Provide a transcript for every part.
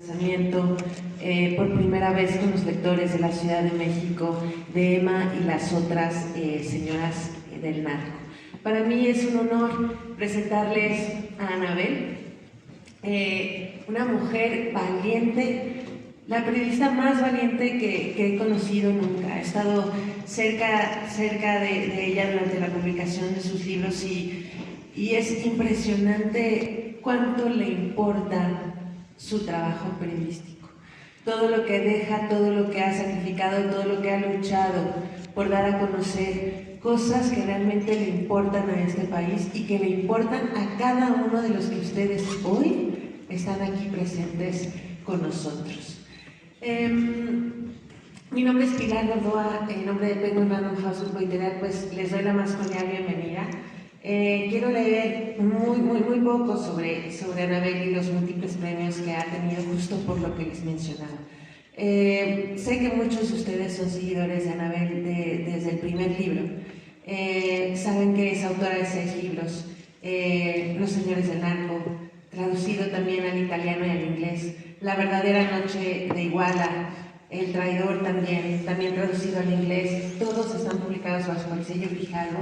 Lanzamiento por primera vez con los lectores de la Ciudad de México de Emma y las otras señoras del narco. Para mí es un honor presentarles a Anabel, una mujer valiente, la periodista más valiente que he conocido nunca. He estado cerca de ella durante la publicación de sus libros y es impresionante cuánto le importa su trabajo periodístico, todo lo que deja, todo lo que ha sacrificado, todo lo que ha luchado por dar a conocer cosas que realmente le importan a este país y que le importan a cada uno de los que ustedes hoy están aquí presentes con nosotros. Mi nombre es Pilar Gordoa, en nombre de Penguin Random House Grupo Editorial, pues les doy la más cordial bienvenida. Quiero leer muy poco sobre Anabel y los múltiples premios que ha tenido, justo por lo que les mencionaba. Sé que muchos de ustedes son seguidores de Anabel desde el primer libro. Saben que es autora de 6 libros, Los Señores del Narco, traducido también al italiano y al inglés, La Verdadera Noche de Iguala, El Traidor también traducido al inglés. Todos están publicados bajo el sello Grijalbo.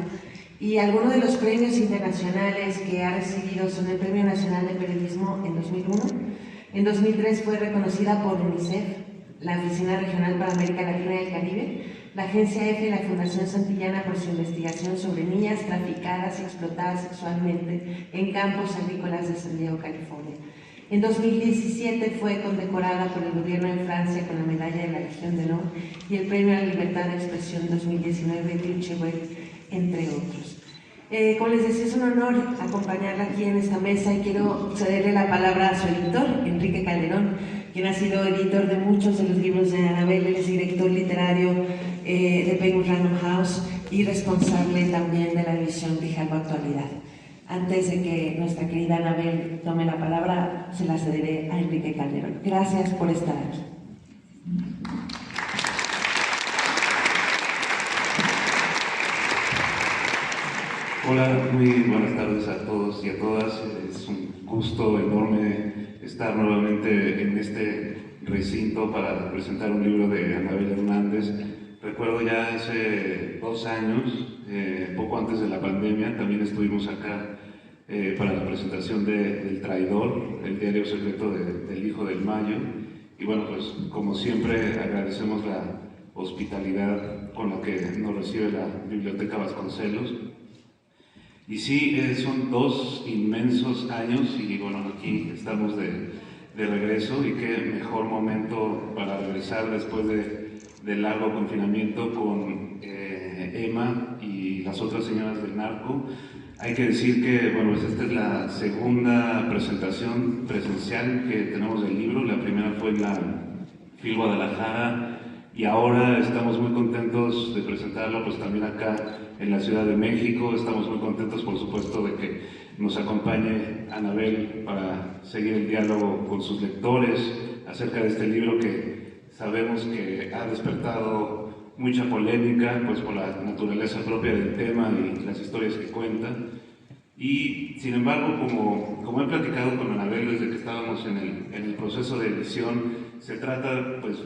Y algunos de los premios internacionales que ha recibido son el Premio Nacional de Periodismo en 2001. En 2003 fue reconocida por UNICEF, la Oficina Regional para América Latina y el Caribe, la Agencia EFE y la Fundación Santillana por su investigación sobre niñas traficadas y explotadas sexualmente en campos agrícolas de San Diego, California. En 2017 fue condecorada por el gobierno de Francia con la Medalla de la Legión de Honor y el Premio a la Libertad de Expresión 2019 de Uchebuet, entre otros. Como les decía, es un honor acompañarla aquí en esta mesa y quiero cederle la palabra a su editor, Enrique Calderón, quien ha sido editor de muchos de los libros de Anabel. Él es director literario de Penguin Random House y responsable también de la división Grijalbo Actualidad. Antes de que nuestra querida Anabel tome la palabra, se la cederé a Enrique Calderón. Gracias por estar aquí. Hola, muy buenas tardes a todos y a todas. Es un gusto enorme estar nuevamente en este recinto para presentar un libro de Anabel Hernández. Recuerdo ya hace 2 años, poco antes de la pandemia, también estuvimos acá para la presentación de El Traidor, el diario secreto del Hijo del Mayo. Y bueno, pues como siempre agradecemos la hospitalidad con la que nos recibe la Biblioteca Vasconcelos. Y sí, son 2 inmensos años y bueno, aquí estamos de regreso y qué mejor momento para regresar después del largo confinamiento con Emma y las otras señoras del narco. Hay que decir que bueno, pues esta es la segunda presentación presencial que tenemos del libro. La primera fue en la FIL Guadalajara y ahora estamos muy contentos de presentarlo pues también acá en la Ciudad de México. Estamos muy contentos, por supuesto, de que nos acompañe Anabel para seguir el diálogo con sus lectores acerca de este libro que sabemos que ha despertado mucha polémica, pues por la naturaleza propia del tema y las historias que cuenta. Y sin embargo, como he platicado con Anabel desde que estábamos en el proceso de edición, se trata pues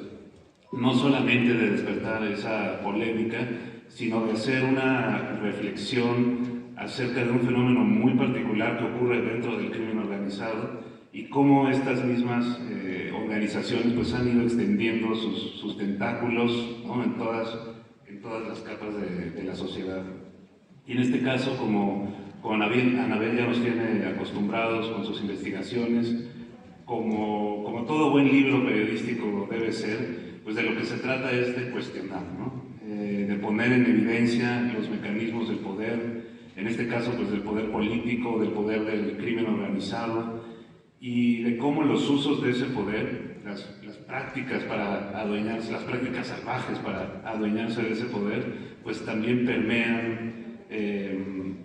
no solamente de despertar esa polémica, sino de hacer una reflexión acerca de un fenómeno muy particular que ocurre dentro del crimen organizado y cómo estas mismas organizaciones pues han ido extendiendo sus tentáculos, ¿no? en todas las capas de la sociedad. Y en este caso, como Anabel ya nos tiene acostumbrados con sus investigaciones, como todo buen libro periodístico debe ser, pues de lo que se trata es de cuestionar, ¿no? De poner en evidencia los mecanismos del poder, en este caso pues del poder político, del poder del crimen organizado y de cómo los usos de ese poder, las prácticas para adueñarse, las prácticas salvajes para adueñarse de ese poder, pues también permean en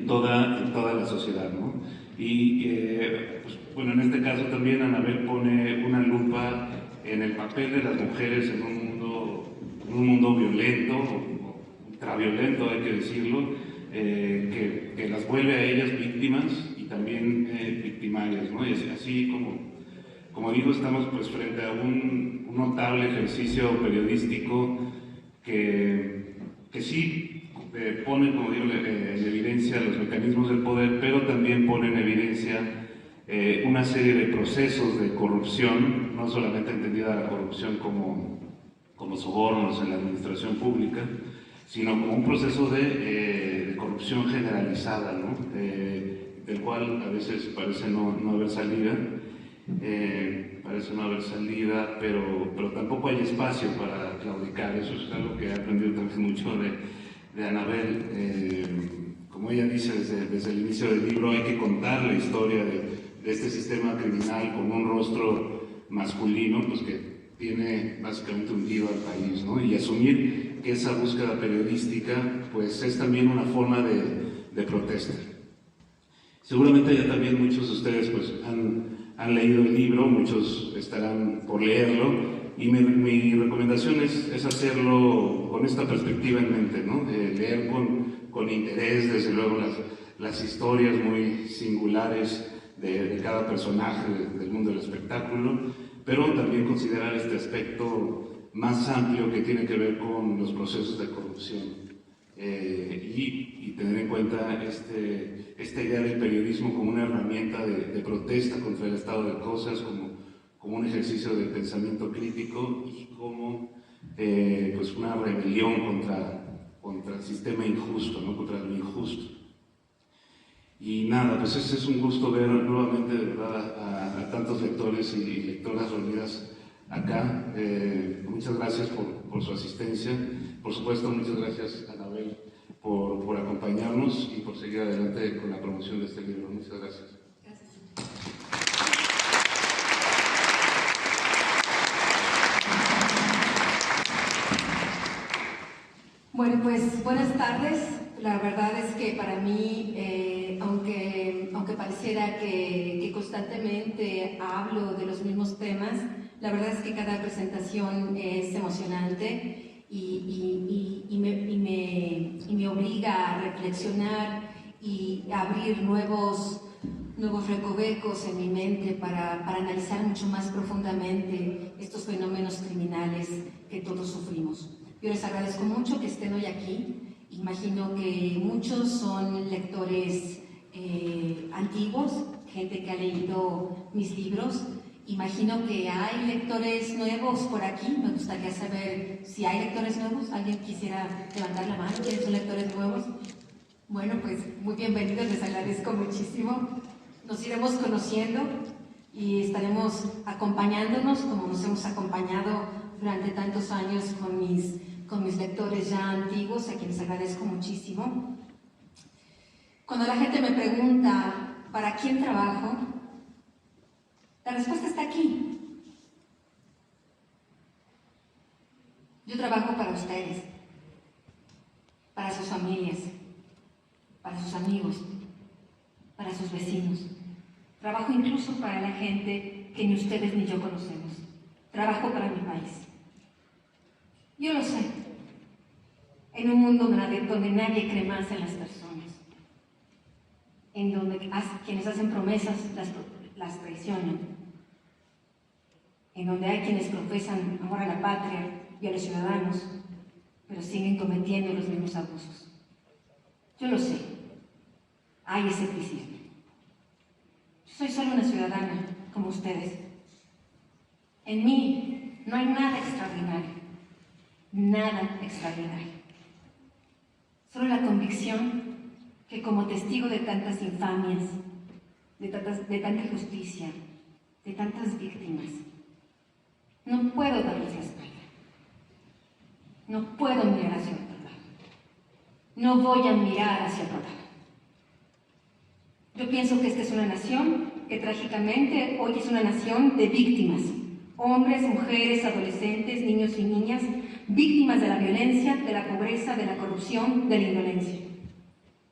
toda la sociedad, ¿no? Y pues, bueno, en este caso también Anabel pone una lupa en el papel de las mujeres en un mundo violento, ultraviolento hay que decirlo, que las vuelve a ellas víctimas y también victimarias, ¿no? Y así como digo, estamos pues frente a un notable ejercicio periodístico que sí pone, como digo, en evidencia los mecanismos del poder, pero también pone en evidencia una serie de procesos de corrupción, no solamente entendida la corrupción como sobornos en la administración pública, sino como un proceso de corrupción generalizada, ¿no? Del cual a veces parece no haber salida, pero tampoco hay espacio para claudicar. Eso es algo que he aprendido también mucho de Anabel. Como ella dice desde el inicio del libro, hay que contar la historia de este sistema criminal con un rostro masculino, pues que tiene básicamente hundido al país, ¿no? Y asumir que esa búsqueda periodística pues es también una forma de protesta. Seguramente ya también muchos de ustedes pues han leído el libro, muchos estarán por leerlo, y mi recomendación es hacerlo con esta perspectiva en mente, ¿no? Leer con interés, desde luego, las historias muy singulares de cada personaje del mundo del espectáculo, pero también considerar este aspecto más amplio que tiene que ver con los procesos de corrupción y tener en cuenta esta idea del periodismo como una herramienta de protesta contra el estado de cosas, como un ejercicio de pensamiento crítico y como pues una rebelión contra el sistema injusto, ¿no? Contra lo injusto. Y nada, pues es un gusto ver nuevamente de verdad a tantos lectores y lectoras reunidas acá. Muchas gracias por su asistencia. Por supuesto, muchas gracias a Anabel por acompañarnos y por seguir adelante con la promoción de este libro. Muchas gracias. Bueno, pues buenas tardes. La verdad es que para mí, aunque pareciera que constantemente hablo de los mismos temas, la verdad es que cada presentación es emocionante y me obliga a reflexionar y a abrir nuevos recovecos en mi mente para analizar mucho más profundamente estos fenómenos criminales que todos sufrimos. Yo les agradezco mucho que estén hoy aquí. Imagino que muchos son lectores antiguos, gente que ha leído mis libros. Imagino que hay lectores nuevos por aquí. Me gustaría saber si hay lectores nuevos. ¿Alguien quisiera levantar la mano? ¿Quiénes son lectores nuevos? Bueno, pues muy bienvenidos, les agradezco muchísimo. Nos iremos conociendo y estaremos acompañándonos como nos hemos acompañado durante tantos años con mis lectores ya antiguos, a quienes agradezco muchísimo. Cuando la gente me pregunta ¿para quién trabajo?, la respuesta está aquí. Yo trabajo para ustedes, para sus familias, para sus amigos, para sus vecinos. Trabajo incluso para la gente que ni ustedes ni yo conocemos. Trabajo para mi país. Yo lo sé, en un mundo donde nadie cree más en las personas, en donde quienes hacen promesas las traicionan, en donde hay quienes profesan amor a la patria y a los ciudadanos, pero siguen cometiendo los mismos abusos. Yo lo sé, hay escepticismo. Yo soy solo una ciudadana, como ustedes. En mí no hay nada extraordinario. Nada extraordinario. Solo la convicción que como testigo de tantas infamias, de tanta injusticia, de tantas víctimas, no puedo darles la espalda. No puedo mirar hacia otro lado. No voy a mirar hacia otro lado. Yo pienso que esta es una nación que trágicamente hoy es una nación de víctimas. Hombres, mujeres, adolescentes, niños y niñas, víctimas de la violencia, de la pobreza, de la corrupción, de la indolencia.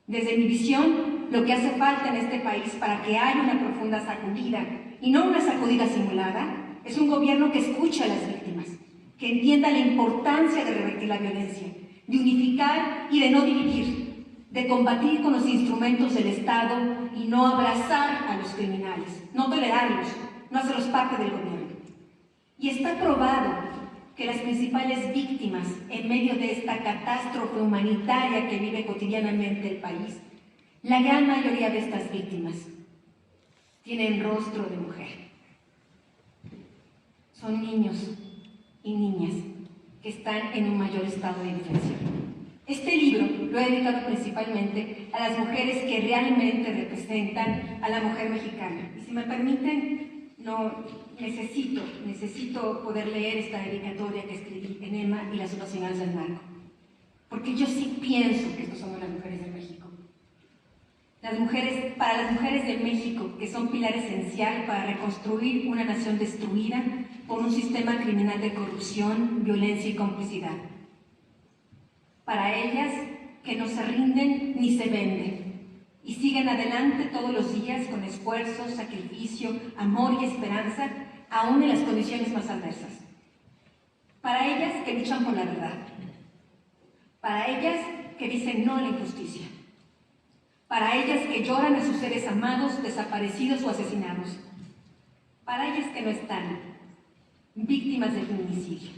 Desde mi visión, lo que hace falta en este país para que haya una profunda sacudida, y no una sacudida simulada, es un gobierno que escuche a las víctimas, que entienda la importancia de revertir la violencia, de unificar y de no dividir, de combatir con los instrumentos del Estado y no abrazar a los criminales, no tolerarlos, no hacerlos parte del gobierno. Y está probado que las principales víctimas en medio de esta catástrofe humanitaria que vive cotidianamente el país, la gran mayoría de estas víctimas tienen rostro de mujer. Son niños y niñas que están en un mayor estado de inflexión. Este libro lo he dedicado principalmente a las mujeres que realmente representan a la mujer mexicana. Y si me permiten, necesito poder leer esta dedicatoria que escribí en Emma y las ocasionales del narco. Porque yo sí pienso que estos somos las mujeres de México. Para las mujeres de México, que son pilar esencial para reconstruir una nación destruida por un sistema criminal de corrupción, violencia y complicidad. Para ellas, que no se rinden ni se venden y siguen adelante todos los días con esfuerzo, sacrificio, amor y esperanza, aún en las condiciones más adversas. Para ellas que luchan por la verdad. Para ellas que dicen no a la injusticia. Para ellas que lloran a sus seres amados, desaparecidos o asesinados. Para ellas que no están víctimas del feminicidio.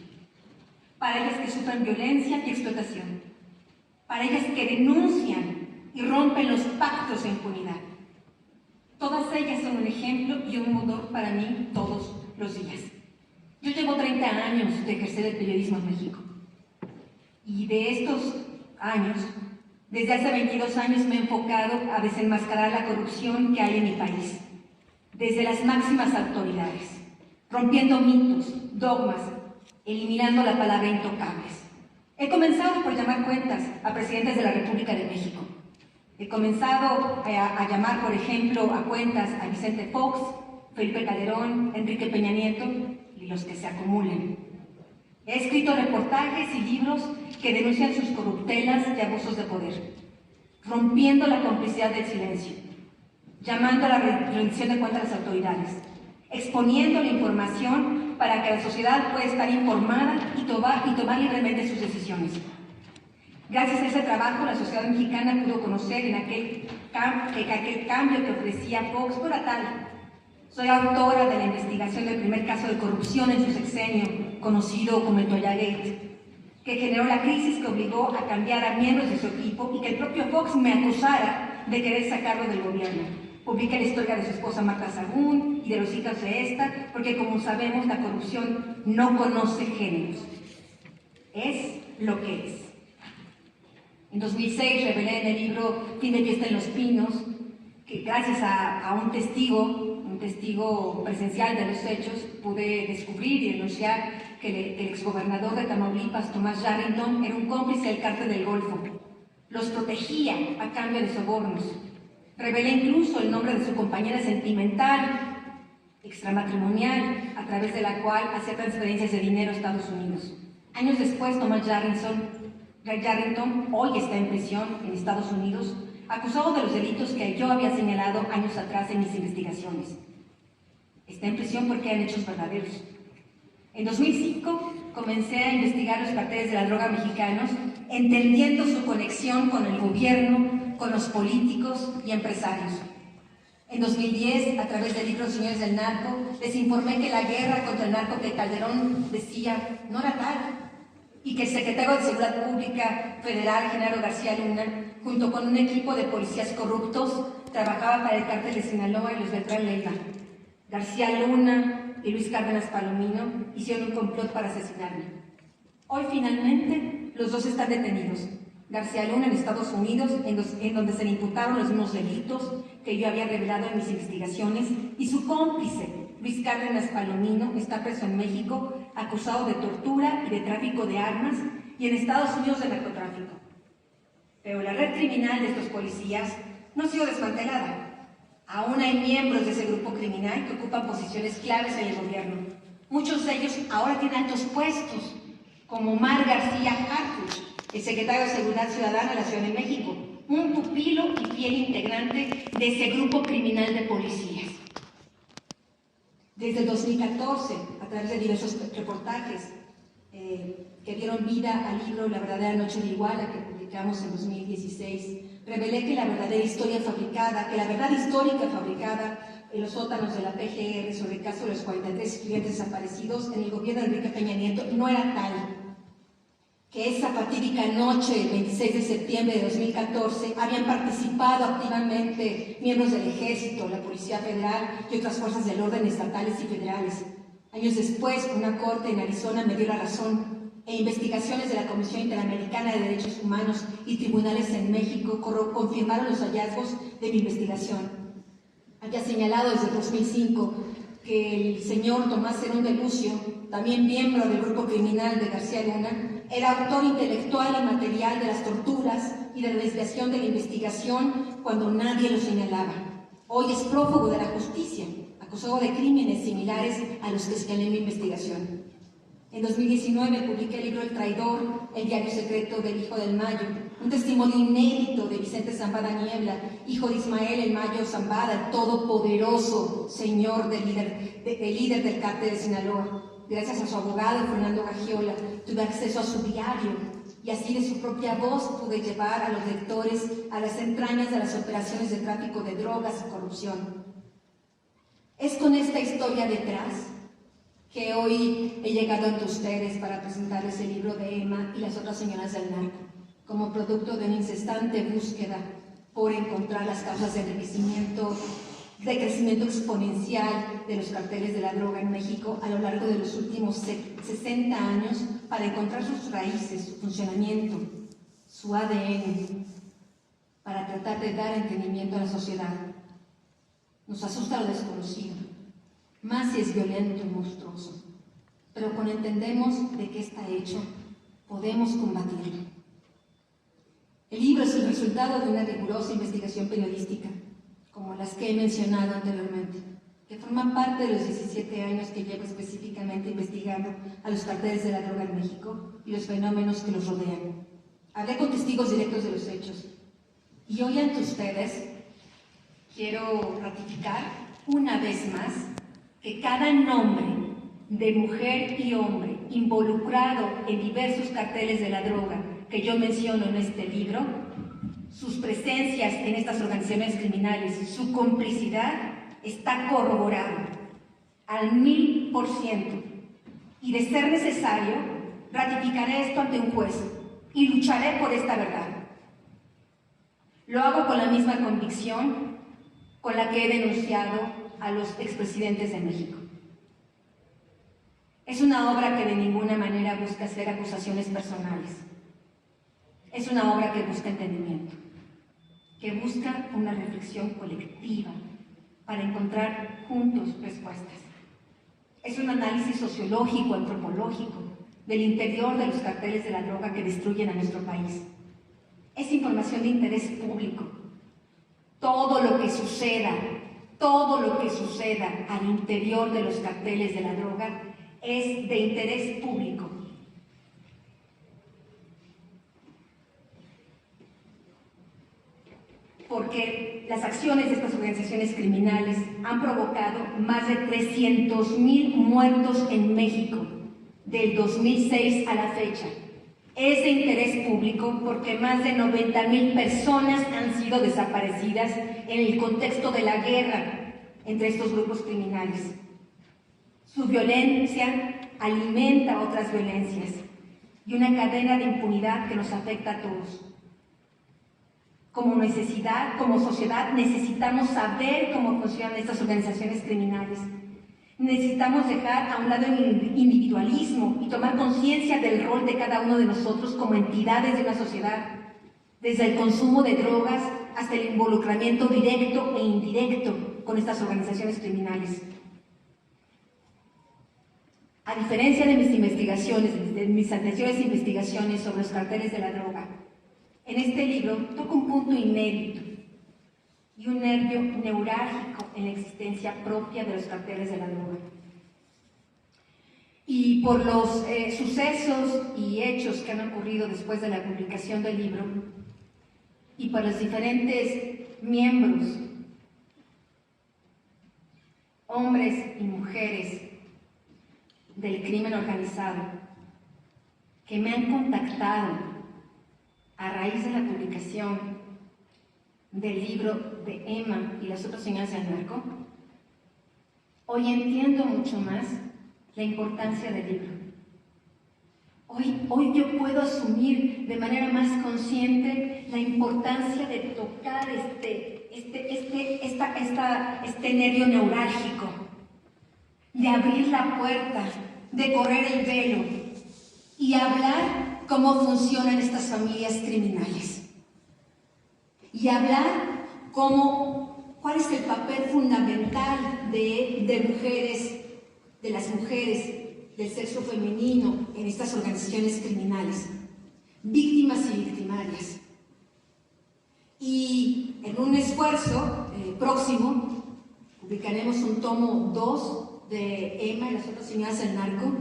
Para ellas que sufren violencia y explotación. Para ellas que denuncian y rompen los pactos de impunidad. Todas ellas son un ejemplo y un motor para mí todos los días. Yo llevo 30 años de ejercer el periodismo en México. Y de estos años, desde hace 22 años me he enfocado a desenmascarar la corrupción que hay en mi país, desde las máximas autoridades, rompiendo mitos, dogmas, eliminando la palabra intocables. He comenzado por llamar cuentas a presidentes de la República de México. He comenzado a llamar, por ejemplo, a cuentas a Vicente Fox, Felipe Calderón, Enrique Peña Nieto y los que se acumulen. He escrito reportajes y libros que denuncian sus corruptelas y abusos de poder, rompiendo la complicidad del silencio, llamando a la rendición de cuentas a las autoridades, exponiendo la información para que la sociedad pueda estar informada y tomar libremente sus decisiones. Gracias a ese trabajo, la sociedad mexicana pudo conocer en aquel cambio que ofrecía Fox no era tal. Soy autora de la investigación del primer caso de corrupción en su sexenio, conocido como el Toallagate, que generó la crisis que obligó a cambiar a miembros de su equipo y que el propio Fox me acusara de querer sacarlo del gobierno. Publiqué la historia de su esposa Marta Sagún y de los hijos de esta, porque como sabemos, la corrupción no conoce géneros. Es lo que es. En 2006 revelé en el libro Fin de fiesta en Los Pinos que gracias a un testigo presencial de los hechos, pude descubrir y denunciar que el exgobernador de Tamaulipas, Tomás Yarrington, era un cómplice del Cártel del Golfo. Los protegía a cambio de sobornos. Revelé incluso el nombre de su compañera sentimental, extramatrimonial, a través de la cual hacía transferencias de dinero a Estados Unidos. Años después, Tomás Yarrington hoy está en prisión en Estados Unidos, acusado de los delitos que yo había señalado años atrás en mis investigaciones. Está en prisión porque eran hechos verdaderos. En 2005 comencé a investigar los carteles de la droga mexicanos, entendiendo su conexión con el gobierno, con los políticos y empresarios. En 2010, a través del libro Señores del Narco, les informé que la guerra contra el narco que Calderón decía no era tal, y que el secretario de Seguridad Pública Federal, Genaro García Luna, junto con un equipo de policías corruptos, trabajaba para el cártel de Sinaloa y los Beltrán Leiva. García Luna y Luis Cárdenas Palomino hicieron un complot para asesinarme. Hoy finalmente los dos están detenidos. García Luna en Estados Unidos, en donde se le imputaron los mismos delitos que yo había revelado en mis investigaciones, y su cómplice, Luis Cárdenas Palomino, está preso en México, acusado de tortura y de tráfico de armas, y en Estados Unidos de narcotráfico. Pero la red criminal de estos policías no ha sido desmantelada. Aún hay miembros de ese grupo criminal que ocupan posiciones claves en el gobierno. Muchos de ellos ahora tienen altos puestos, como Omar García Harfuch, el secretario de Seguridad Ciudadana de la Ciudad de México, un pupilo y fiel integrante de ese grupo criminal de policías. Desde el 2014, a través de diversos reportajes que dieron vida al libro La verdadera noche de Iguala, que publicamos en 2016, revelé que la verdadera historia fabricada, que la verdad histórica fabricada en los sótanos de la PGR sobre el caso de los 43 estudiantes desaparecidos en el gobierno de Enrique Peña Nieto no era tal, que esa fatídica noche, el 26 de septiembre de 2014, habían participado activamente miembros del Ejército, la Policía Federal y otras fuerzas del orden estatales y federales. Años después, una corte en Arizona me dio la razón, e investigaciones de la Comisión Interamericana de Derechos Humanos y tribunales en México confirmaron los hallazgos de mi investigación. Había señalado desde 2005 que el señor Tomás Herón de Lucio, también miembro del grupo criminal de García Luna, era autor intelectual y material de las torturas y de la desviación de la investigación cuando nadie lo señalaba. Hoy es prófugo de la justicia, acusado de crímenes similares a los que escalé en mi investigación. En 2019 publiqué el libro El Traidor, el diario secreto del Hijo del Mayo, un testimonio inédito de Vicente Zambada Niebla, hijo de Ismael el Mayo Zambada, el todopoderoso señor del líder del cártel de Sinaloa. Gracias a su abogado, Fernando Gagiola, tuve acceso a su diario y así de su propia voz pude llevar a los lectores a las entrañas de las operaciones de tráfico de drogas y corrupción. Es con esta historia detrás que hoy he llegado ante ustedes para presentarles el libro de Emma y las otras señoras del narco, como producto de una incesante búsqueda por encontrar las causas de crecimiento exponencial de los carteles de la droga en México a lo largo de los últimos 60 años, para encontrar sus raíces, su funcionamiento, su ADN, para tratar de dar entendimiento a la sociedad. Nos asusta lo desconocido, más si es violento y monstruoso, pero cuando entendemos de qué está hecho, podemos combatirlo. El libro es el resultado de una rigurosa investigación periodística, como las que he mencionado anteriormente, que forman parte de los 17 años que llevo específicamente investigando a los carteles de la droga en México y los fenómenos que los rodean. Hablé con testigos directos de los hechos, y hoy ante ustedes quiero ratificar una vez más que cada nombre de mujer y hombre involucrado en diversos carteles de la droga que yo menciono en este libro, sus presencias en estas organizaciones criminales, su complicidad, está corroborado al 1000%. Y de ser necesario, ratificaré esto ante un juez y lucharé por esta verdad. Lo hago con la misma convicción con la que he denunciado a los expresidentes de México. Es una obra que de ninguna manera busca hacer acusaciones personales. Es una obra que busca entendimiento, que busca una reflexión colectiva para encontrar juntos respuestas. Es un análisis sociológico, antropológico, del interior de los carteles de la droga que destruyen a nuestro país. Es información de interés público. Todo lo que suceda al interior de los carteles de la droga es de interés público. Porque las acciones de estas organizaciones criminales han provocado más de 300,000 muertos en México del 2006 a la fecha. Es de interés público porque más de 90,000 personas han sido desaparecidas en el contexto de la guerra entre estos grupos criminales. Su violencia alimenta otras violencias y una cadena de impunidad que nos afecta a todos. Como sociedad, necesitamos saber cómo funcionan estas organizaciones criminales. Necesitamos dejar a un lado el individualismo y tomar conciencia del rol de cada uno de nosotros como entidades de una sociedad, desde el consumo de drogas hasta el involucramiento directo e indirecto con estas organizaciones criminales. A diferencia de mis investigaciones, de mis anteriores investigaciones sobre los carteles de la droga, en este libro toco un punto inédito y un nervio neurálgico en la existencia propia de los carteles de la droga. Y por los sucesos y hechos que han ocurrido después de la publicación del libro, y por los diferentes miembros, hombres y mujeres del crimen organizado, que me han contactado a raíz de la publicación del libro de Emma y las otras señoras del narco, Hoy entiendo mucho más la importancia del libro. Hoy yo puedo asumir de manera más consciente la importancia de tocar este nervio neurálgico, de abrir la puerta, de correr el velo y hablar cómo funcionan estas familias criminales. Y hablar cuál es el papel fundamental de mujeres, de las mujeres, del sexo femenino en estas organizaciones criminales, víctimas y victimarias. Y en un esfuerzo próximo, publicaremos un tomo 2 de Emma y las otras señoras del narco,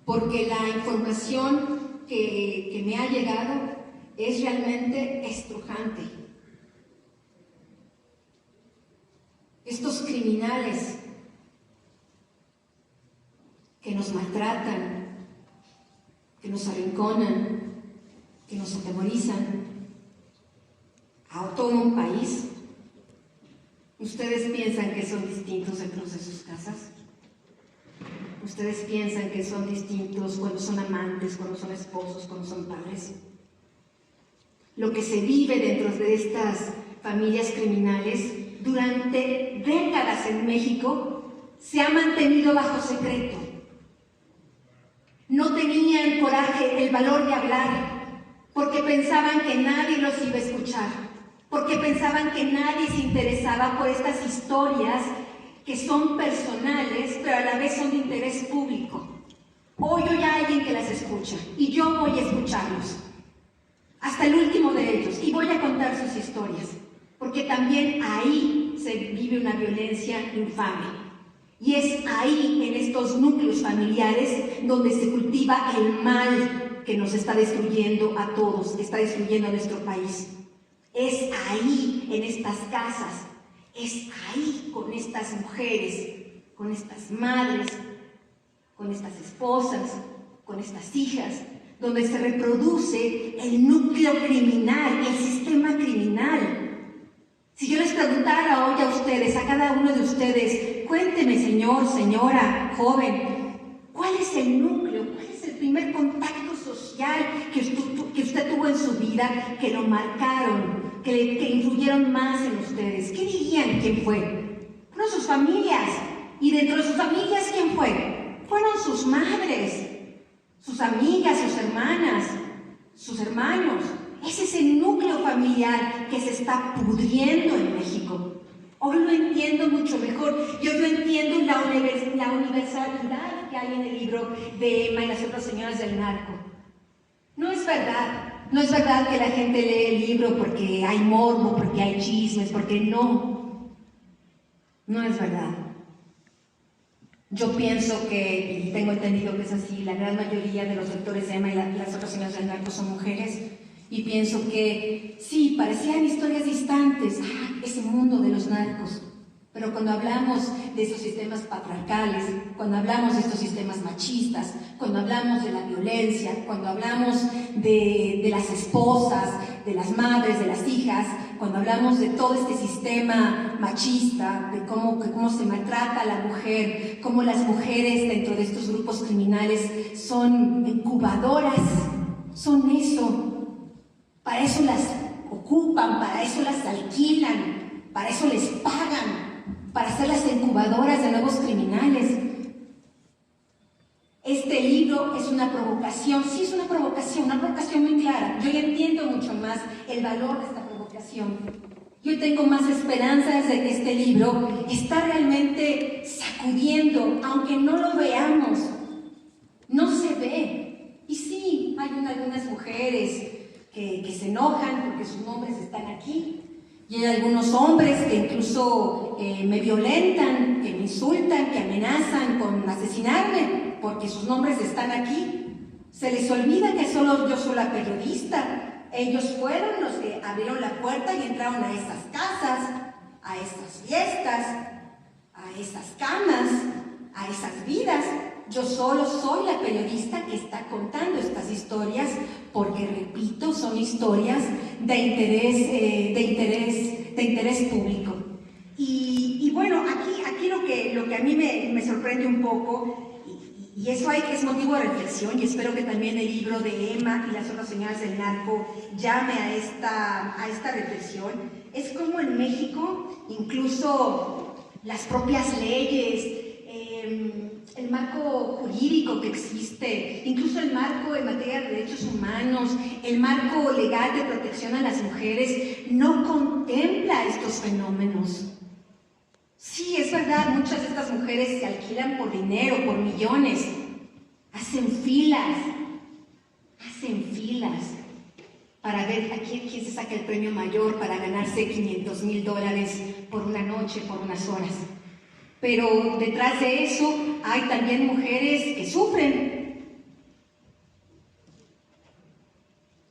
porque la información que me ha llegado es realmente estrujante. Estos criminales que nos maltratan, que nos arrinconan, que nos atemorizan a todo un país, ¿ustedes piensan que son distintos dentro de sus casas? ¿Ustedes piensan que son distintos cuando son amantes, cuando son esposos, cuando son padres? Lo que se vive dentro de estas familias criminales durante décadas en México se ha mantenido bajo secreto. No tenían coraje, el valor de hablar, porque pensaban que nadie los iba a escuchar, porque pensaban que nadie se interesaba por estas historias que son personales, pero a la vez son de interés público. Hoy hay alguien que las escucha, y yo voy a escucharlos, hasta el último de ellos, y voy a contar sus historias, porque también ahí se vive una violencia infame. Y es ahí, en estos núcleos familiares, donde se cultiva el mal que nos está destruyendo a todos, que está destruyendo a nuestro país. Es ahí, en estas casas, es ahí con estas mujeres, con estas madres, con estas esposas, con estas hijas, donde se reproduce el núcleo criminal, el sistema criminal. Si yo les preguntara hoy a ustedes, a cada uno de ustedes, cuénteme, señor, señora, joven, ¿cuál es el núcleo, cuál es el primer contacto social que usted tuvo en su vida, que lo marcaron, que influyeron más en ustedes? ¿Qué dirían? ¿Quién fue? Fueron sus familias. Y dentro de sus familias, ¿quién fue? Fueron sus madres, sus amigas, sus hermanas, sus hermanos. Ese es el núcleo familiar que se está pudriendo en México. Hoy lo entiendo mucho mejor. Yo entiendo la universalidad que hay en el libro de Emma y las otras señoras del narco. No es verdad. No es verdad que la gente lee el libro porque hay morbo, porque hay chismes, porque no. No es verdad. Yo pienso que, y tengo entendido que es así, la gran mayoría de los lectores de Emma y las otras señoras del narco son mujeres. Y pienso que sí, parecían historias distantes, ese mundo de los narcos. Pero cuando hablamos de esos sistemas patriarcales, cuando hablamos de estos sistemas machistas, cuando hablamos de la violencia, cuando hablamos de las esposas, de las madres, de las hijas, cuando hablamos de todo este sistema machista, de cómo se maltrata a la mujer, cómo las mujeres dentro de estos grupos criminales son incubadoras, son eso. Para eso las ocupan, para eso las alquilan, para eso les pagan, para ser las incubadoras de nuevos criminales. Este libro es una provocación, sí es una provocación muy clara. Yo ya entiendo mucho más el valor de esta provocación. Yo tengo más esperanzas de que este libro está realmente sacudiendo, aunque no lo veamos, no se ve. Y sí, hay algunas mujeres que se enojan porque sus nombres están aquí. Y hay algunos hombres que incluso me violentan, que me insultan, que amenazan con asesinarme porque sus nombres están aquí. Se les olvida que solo yo soy la periodista. Ellos fueron los que abrieron la puerta y entraron a esas casas, a esas fiestas, a esas camas, a esas vidas. Yo solo soy la periodista que está contando estas historias porque, repito, son historias de interés público. Y bueno, aquí lo lo que a mí me sorprende un poco, y eso es motivo de reflexión, y espero que también el libro de Emma y las otras señoras del narco llame a esta reflexión, es como en México, incluso las propias leyes, el marco jurídico que existe, incluso el marco en materia de derechos humanos, el marco legal de protección a las mujeres, no contempla estos fenómenos. Sí, es verdad, muchas de estas mujeres se alquilan por dinero, por millones, hacen filas para ver a quién se saca el premio mayor para ganarse $500,000 por una noche, por unas horas. Pero detrás de eso hay también mujeres que sufren,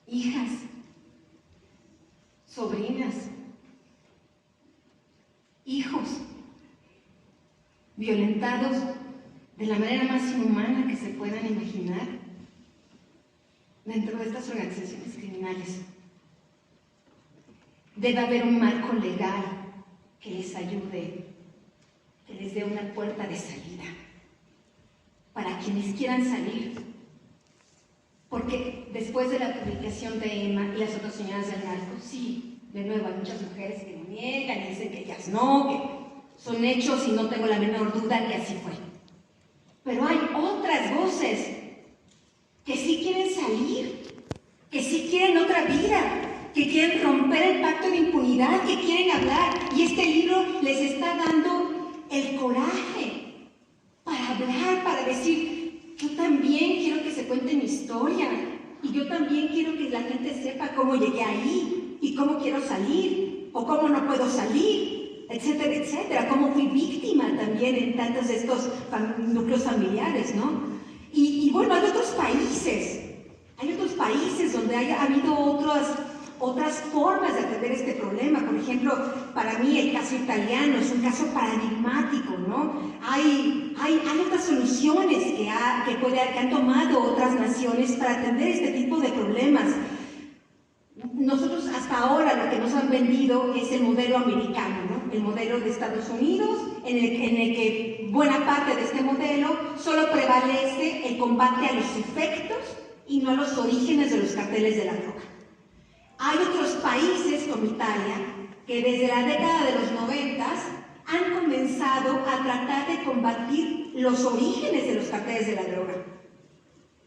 hijas, sobrinas, hijos, violentados de la manera más inhumana que se puedan imaginar dentro de estas organizaciones criminales. Debe haber un marco legal que les ayude, que les dé una puerta de salida para quienes quieran salir. Porque después de la publicación de Emma y las otras señoras del narco, sí, de nuevo hay muchas mujeres que lo niegan y dicen que ellas no, que son hechos y no tengo la menor duda que así fue. Pero hay otras voces que sí quieren salir, que sí quieren otra vida, que quieren romper el pacto de impunidad, que quieren hablar. Y este libro les está dando el coraje para hablar, para decir, yo también quiero que se cuente mi historia y yo también quiero que la gente sepa cómo llegué ahí y cómo quiero salir o cómo no puedo salir, etcétera, etcétera, cómo fui víctima también en tantos de estos núcleos familiares, ¿no? Y bueno, hay otros países donde ha habido otras formas de atender este problema. Por ejemplo, para mí el caso italiano es un caso paradigmático, ¿no? Hay otras soluciones que han tomado otras naciones para atender este tipo de problemas. Nosotros hasta ahora lo que nos han vendido es el modelo americano, ¿no? El modelo de Estados Unidos, en el que buena parte de este modelo solo prevalece el combate a los efectos y no a los orígenes de los carteles de la droga. Hay otros países como Italia que desde la década de los 90 han comenzado a tratar de combatir los orígenes de los carteles de la droga.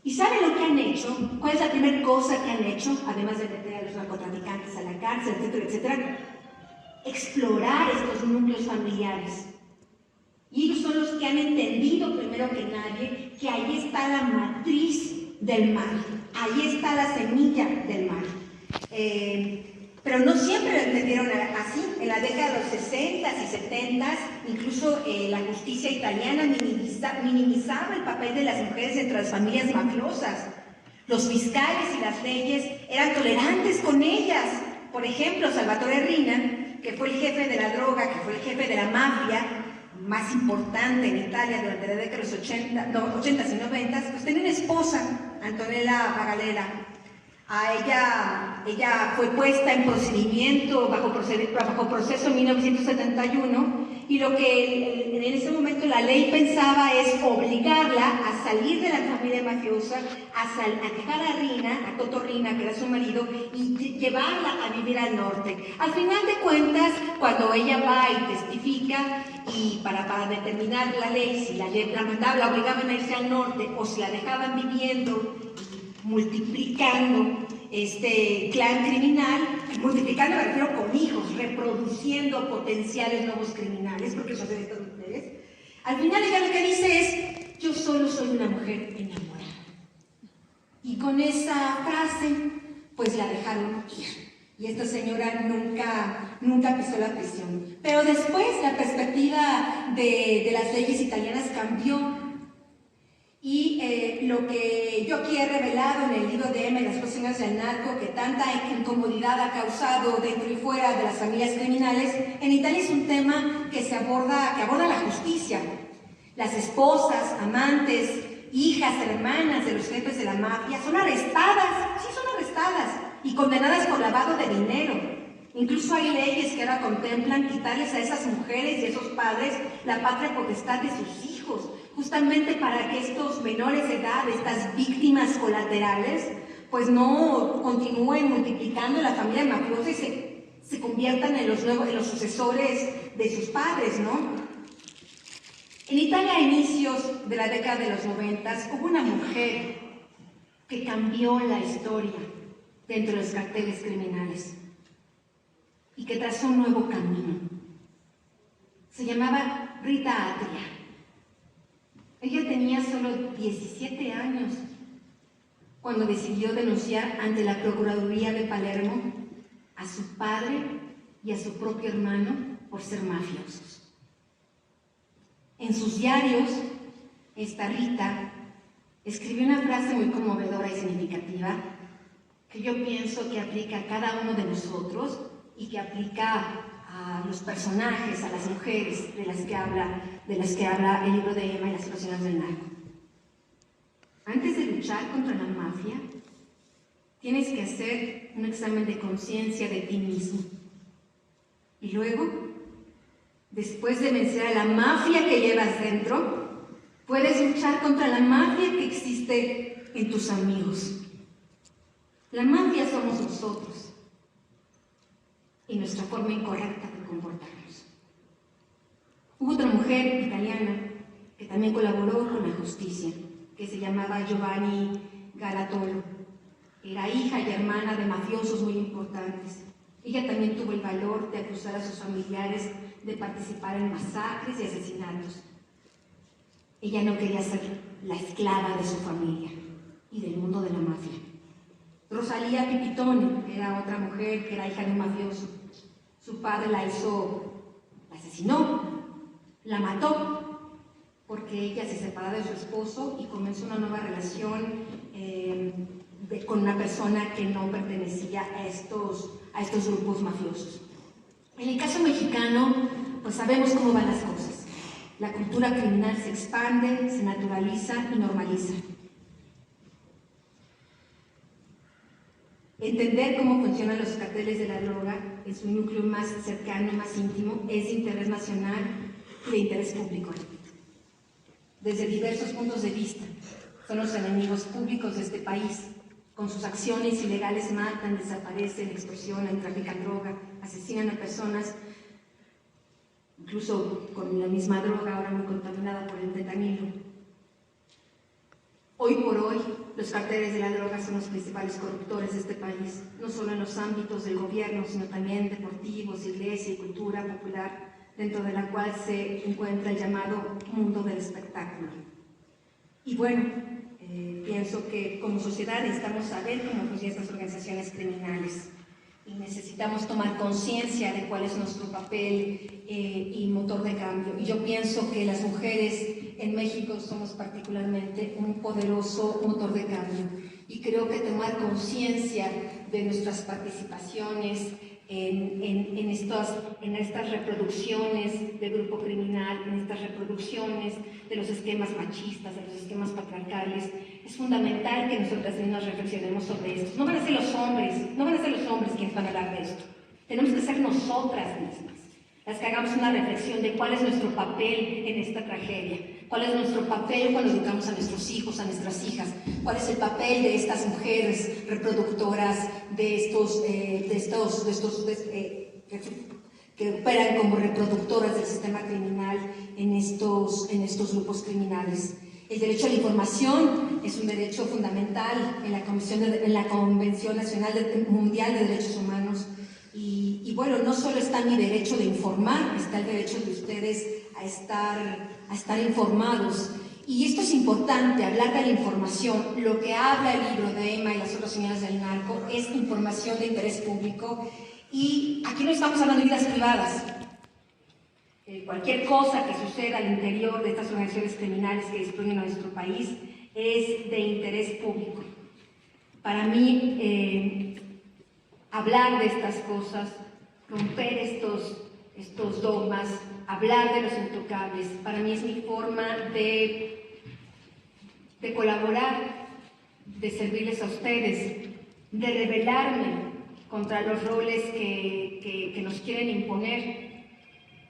¿Y saben lo que han hecho? ¿Cuál es la primera cosa que han hecho? Además de meter a los narcotraficantes a la cárcel, etcétera, etcétera. Explorar estos núcleos familiares. Y ellos son los que han entendido primero que nadie que ahí está la matriz del mal. Ahí está la semilla del mal. Pero no siempre lo entendieron así. En la década de los 60 y 70, incluso la justicia italiana minimizaba el papel de las mujeres entre las familias mafiosas. Los fiscales y las leyes eran tolerantes con ellas. Por ejemplo, Salvatore Riina, que fue el jefe de la droga, que fue el jefe de la mafia más importante en Italia durante la década de los 80s y 90s, pues tenía una esposa, Antonella Pagalera. Ella fue puesta en procedimiento, bajo proceso en 1971, y lo que en ese momento la ley pensaba es obligarla a salir de la familia mafiosa, a dejar a Riina, a Toto Riina, que era su marido, y llevarla a vivir al norte. Al final de cuentas, cuando ella va y testifica, y para determinar la ley, si la obligaban a irse al norte o si la dejaban viviendo, multiplicando este clan criminal, multiplicando me refiero con hijos, reproduciendo potenciales nuevos criminales, porque eso hacen estas mujeres. Al final ella lo que dice es, yo solo soy una mujer enamorada. Y con esa frase, pues la dejaron ir. Y esta señora nunca pisó la prisión. Pero después la perspectiva de las leyes italianas cambió. Y lo que yo aquí he revelado en el libro de Emma y las otras señoras del narco, que tanta incomodidad ha causado dentro y fuera de las familias criminales, en Italia es un tema que aborda la justicia. Las esposas, amantes, hijas, hermanas de los jefes de la mafia son arrestadas, sí son arrestadas, y condenadas por lavado de dinero. Incluso hay leyes que ahora contemplan quitarles a esas mujeres y a esos padres la patria potestad de sus hijos, justamente para que estos menores de edad, estas víctimas colaterales, pues no continúen multiplicando la familia mafiosa y se conviertan en los sucesores de sus padres, ¿no? En Italia, a inicios de la década de los 90, hubo una mujer que cambió la historia dentro de los carteles criminales y que trazó un nuevo camino. Se llamaba Rita Atria. Ella tenía solo 17 años cuando decidió denunciar ante la Procuraduría de Palermo a su padre y a su propio hermano por ser mafiosos. En sus diarios, esta Rita escribió una frase muy conmovedora y significativa que yo pienso que aplica a cada uno de nosotros y que aplica a los personajes, a las mujeres de las que habla el libro de Emma y las situaciones del narco. Antes de luchar contra la mafia, tienes que hacer un examen de conciencia de ti mismo. Y luego, después de vencer a la mafia que llevas dentro, puedes luchar contra la mafia que existe en tus amigos. La mafia somos nosotros y nuestra forma incorrecta de comportarnos. Hubo otra mujer italiana que también colaboró con la justicia, que se llamaba Giovanni Galatolo. Era hija y hermana de mafiosos muy importantes. Ella también tuvo el valor de acusar a sus familiares de participar en masacres y asesinatos. Ella no quería ser la esclava de su familia y del mundo de la mafia. Rosalía Pipitone era otra mujer que era hija de un mafioso. Su padre la asesinó, la mató, porque ella se separó de su esposo y comenzó una nueva relación con una persona que no pertenecía a estos grupos mafiosos. En el caso mexicano, pues sabemos cómo van las cosas. La cultura criminal se expande, se naturaliza y normaliza. Entender cómo funcionan los carteles de la droga en su núcleo más cercano, más íntimo, es de interés nacional y de interés público. Desde diversos puntos de vista, son los enemigos públicos de este país. Con sus acciones ilegales matan, desaparecen, extorsionan, trafican droga, asesinan a personas, incluso con la misma droga ahora muy contaminada por el fentanilo. Hoy por hoy, los carteles de la droga son los principales corruptores de este país, no solo en los ámbitos del gobierno, sino también deportivos, iglesia y cultura popular, dentro de la cual se encuentra el llamado mundo del espectáculo. Y bueno, pienso que como sociedad necesitamos saber cómo funcionan estas organizaciones criminales y necesitamos tomar conciencia de cuál es nuestro papel y motor de cambio. Y yo pienso que las mujeres en México somos particularmente un poderoso motor de cambio. Y creo que tomar conciencia de nuestras participaciones en estas reproducciones del grupo criminal, en estas reproducciones de los esquemas machistas, de los esquemas patriarcales, es fundamental que nosotras mismas reflexionemos sobre esto. No van a ser los hombres quienes van a hablar de esto. Tenemos que ser nosotras mismas las que hagamos una reflexión de cuál es nuestro papel en esta tragedia, cuál es nuestro papel cuando educamos a nuestros hijos, a nuestras hijas, cuál es el papel de estas mujeres reproductoras, que operan como reproductoras del sistema criminal en estos grupos criminales. El derecho a la información es un derecho fundamental en la Convención Nacional Mundial de Derechos Humanos. Y bueno, no solo está mi derecho de informar, está el derecho de ustedes a estar informados. Y esto es importante, hablar de la información. Lo que habla el libro de Emma y las otras señoras del narco es información de interés público. Y aquí no estamos hablando de vidas privadas. Cualquier cosa que suceda al interior de estas organizaciones criminales que destruyen a nuestro país es de interés público. Para mí, hablar de estas cosas, romper estos dogmas, hablar de los intocables, para mí es mi forma de colaborar, de servirles a ustedes, de revelarme contra los roles que nos quieren imponer,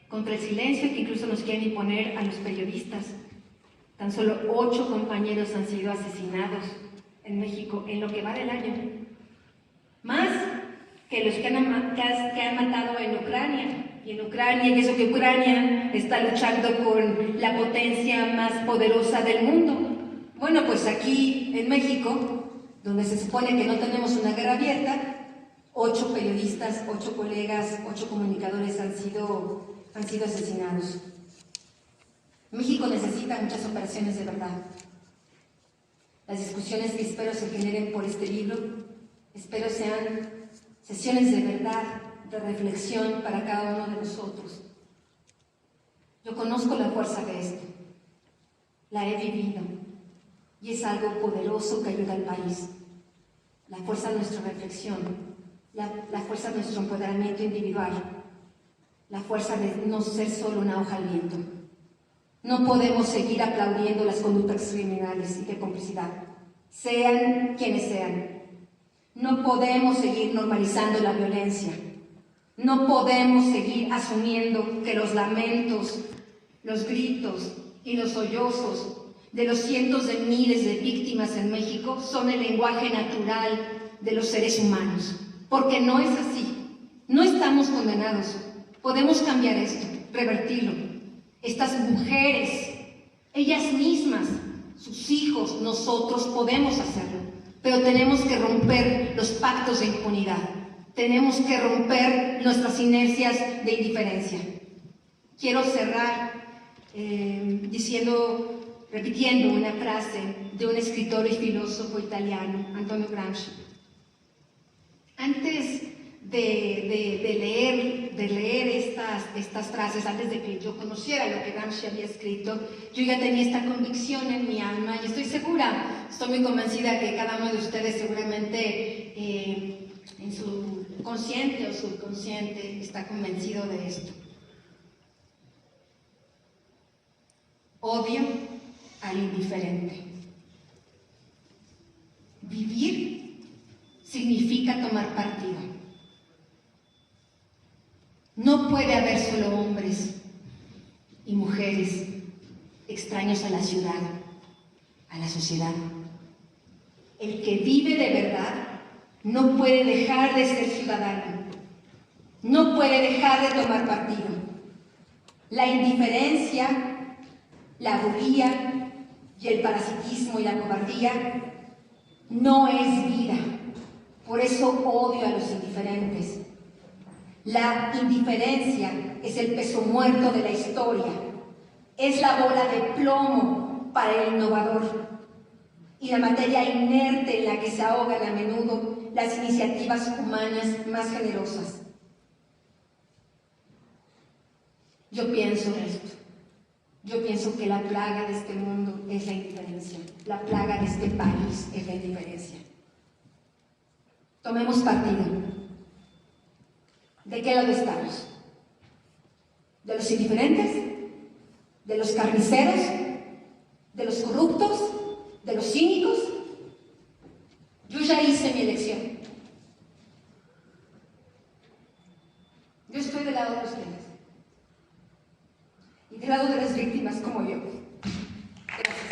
contra el silencio que incluso nos quieren imponer a los periodistas. Tan solo 8 compañeros han sido asesinados en México en lo que va del año, más que los que han matado en Ucrania. Y en Ucrania, y eso que Ucrania está luchando con la potencia más poderosa del mundo. Bueno, pues aquí en México, donde se supone que no tenemos una guerra abierta, 8 periodistas, 8 colegas, 8 comunicadores han sido asesinados. México necesita muchas operaciones de verdad. Las discusiones que espero se generen por este libro, espero sean sesiones de verdad, de reflexión para cada uno de nosotros. Yo conozco la fuerza de esto, la he vivido, y es algo poderoso que ayuda al país. La fuerza de nuestra reflexión, la fuerza de nuestro empoderamiento individual, la fuerza de no ser solo una hoja al viento. No podemos seguir aplaudiendo las conductas criminales y de complicidad, sean quienes sean. No podemos seguir normalizando la violencia. No podemos seguir asumiendo que los lamentos, los gritos y los sollozos de los cientos de miles de víctimas en México son el lenguaje natural de los seres humanos, porque no es así. No estamos condenados. Podemos cambiar esto, revertirlo. Estas mujeres, ellas mismas, sus hijos, nosotros podemos hacerlo, pero tenemos que romper los pactos de impunidad. Tenemos que romper nuestras inercias de indiferencia. Quiero cerrar repitiendo una frase de un escritor y filósofo italiano, Antonio Gramsci. Antes de leer estas frases, antes de que yo conociera lo que Gramsci había escrito, yo ya tenía esta convicción en mi alma y estoy muy convencida que cada uno de ustedes seguramente en su consciente o subconsciente está convencido de esto. Odio al indiferente. Vivir significa tomar partido. No puede haber solo hombres y mujeres extraños a la ciudad, a la sociedad. El que vive de verdad no puede dejar de ser ciudadano, no puede dejar de tomar partido. La indiferencia, la bulia y el parasitismo y la cobardía no es vida. Por eso odio a los indiferentes. La indiferencia es el peso muerto de la historia, es la bola de plomo para el innovador y la materia inerte en la que se ahogan a menudo las iniciativas humanas más generosas. Yo pienso esto. Yo pienso que la plaga de este mundo es la indiferencia. La plaga de este país es la indiferencia. Tomemos partido. ¿De qué lado estamos? ¿De los indiferentes? ¿De los carniceros? ¿De los corruptos? ¿De los cínicos? Yo ya hice mi elección. Yo estoy del lado de ustedes. Y del lado de las víctimas como yo. Gracias.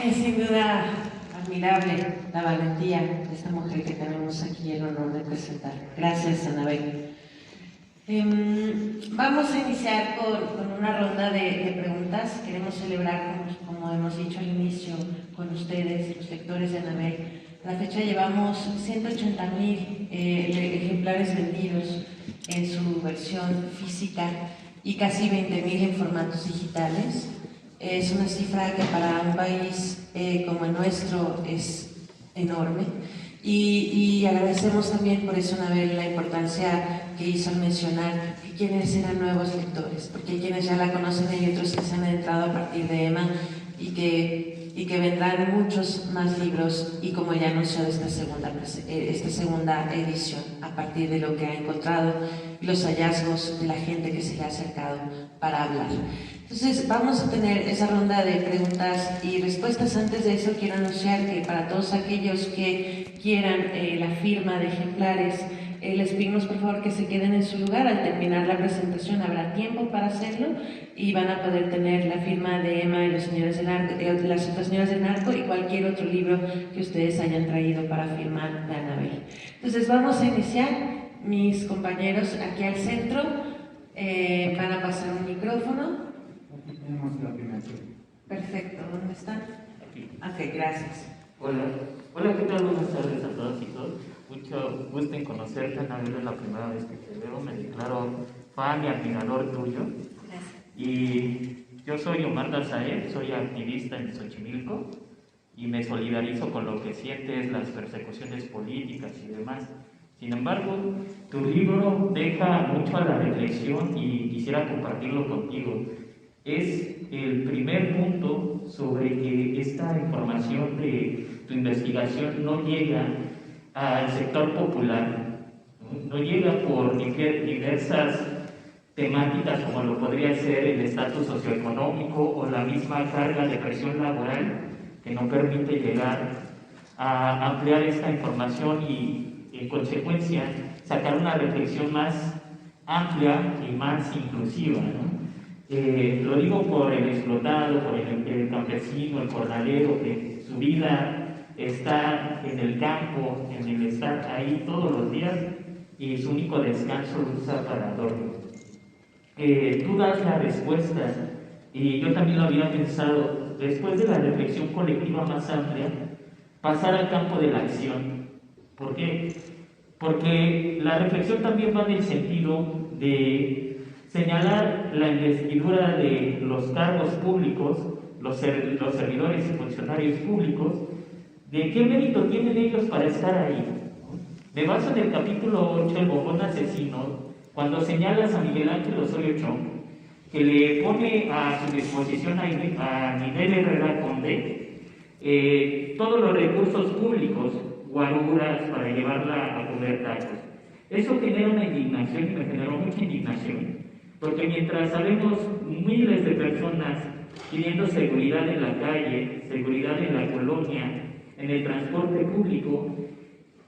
Es sin duda admirable la valentía de esta mujer que tenemos aquí el honor de presentar. Gracias, Anabel. Vamos a iniciar con una ronda de preguntas. Queremos celebrar, como hemos dicho al inicio, con ustedes, los lectores de Anabel. A la fecha llevamos 180,000 ejemplares vendidos en su versión física y casi 20,000 en formatos digitales. Es una cifra que para un país como el nuestro es enorme Y agradecemos también por eso, Anabel, la importancia que hizo al mencionar que quienes eran nuevos lectores, porque hay quienes ya la conocen y hay otros que se han adentrado a partir de Emma y que vendrán muchos más libros y como ya anunció esta segunda edición a partir de lo que ha encontrado y los hallazgos de la gente que se le ha acercado para hablar. Entonces vamos a tener esa ronda de preguntas y respuestas. Antes de eso quiero anunciar que para todos aquellos que quieran la firma de ejemplares, les pedimos por favor que se queden en su lugar. Al terminar la presentación habrá tiempo para hacerlo y van a poder tener la firma de Emma y los señores del Narco, las otras señoras del Narco y cualquier otro libro que ustedes hayan traído para firmar de Anabel. Entonces vamos a iniciar. Mis compañeros aquí al centro van a pasar un micrófono. Aquí tenemos la primera. Perfecto, ¿dónde están? Aquí. Ok, gracias. Hola, ¿qué tal? Buenas tardes a todos y todos. Mucho gusto en conocerte, Anabel, es la primera vez que te veo. Me declaro fan y admirador tuyo. Gracias. Y yo soy Omar Garzael, soy activista en Xochimilco y me solidarizo con lo que sientes, las persecuciones políticas y demás. Sin embargo, tu libro deja mucho a la reflexión y quisiera compartirlo contigo. Es el primer punto sobre que esta información de tu investigación no llega al sector popular, no llega por diversas temáticas como lo podría ser el estatus socioeconómico o la misma carga de presión laboral que no permite llegar a ampliar esta información y en consecuencia sacar una reflexión más amplia y más inclusiva, ¿no? Lo digo por el explotado, por el campesino, el jornalero, que su vida está en el campo, en el estar ahí todos los días y su único descanso lo usa para dormir. Tú das la respuesta y yo también lo había pensado, después de la reflexión colectiva más amplia, pasar al campo de la acción. ¿Por qué? Porque la reflexión también va en el sentido de señalar la investidura de los cargos públicos, los servidores y funcionarios públicos, de qué mérito tienen ellos para estar ahí. Me baso en el capítulo 8, el bombón asesino, cuando señalas a Miguel Ángel Osorio Chong, que le pone a su disposición a Ninel Herrera Conde todos los recursos públicos, guaruras para llevarla a comer tacos. Eso genera una indignación y me generó mucha indignación, porque mientras sabemos miles de personas pidiendo seguridad en la calle, seguridad en la colonia, en el transporte público,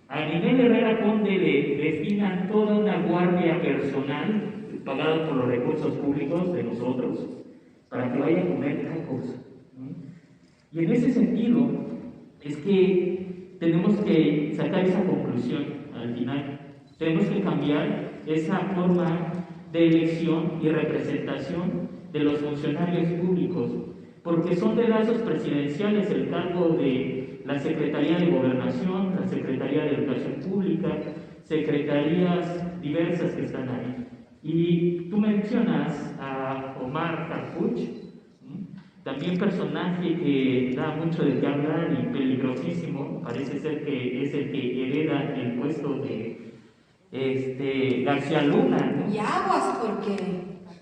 a Ninel Herrera Conde le destinan toda una guardia personal pagada por los recursos públicos de nosotros para que vaya a comer tacos. Y en ese sentido es que tenemos que sacar esa conclusión al final. Tenemos que cambiar esa forma de elección y representación de los funcionarios públicos, porque son de lazos presidenciales el cargo de la Secretaría de Gobernación, la Secretaría de Educación Pública, secretarías diversas que están ahí. Y tú mencionas a Omar Harfuch, también personaje que da mucho de qué hablar y peligrosísimo, parece ser que es el que hereda el puesto de García Luna, ¿no? Y aguas, porque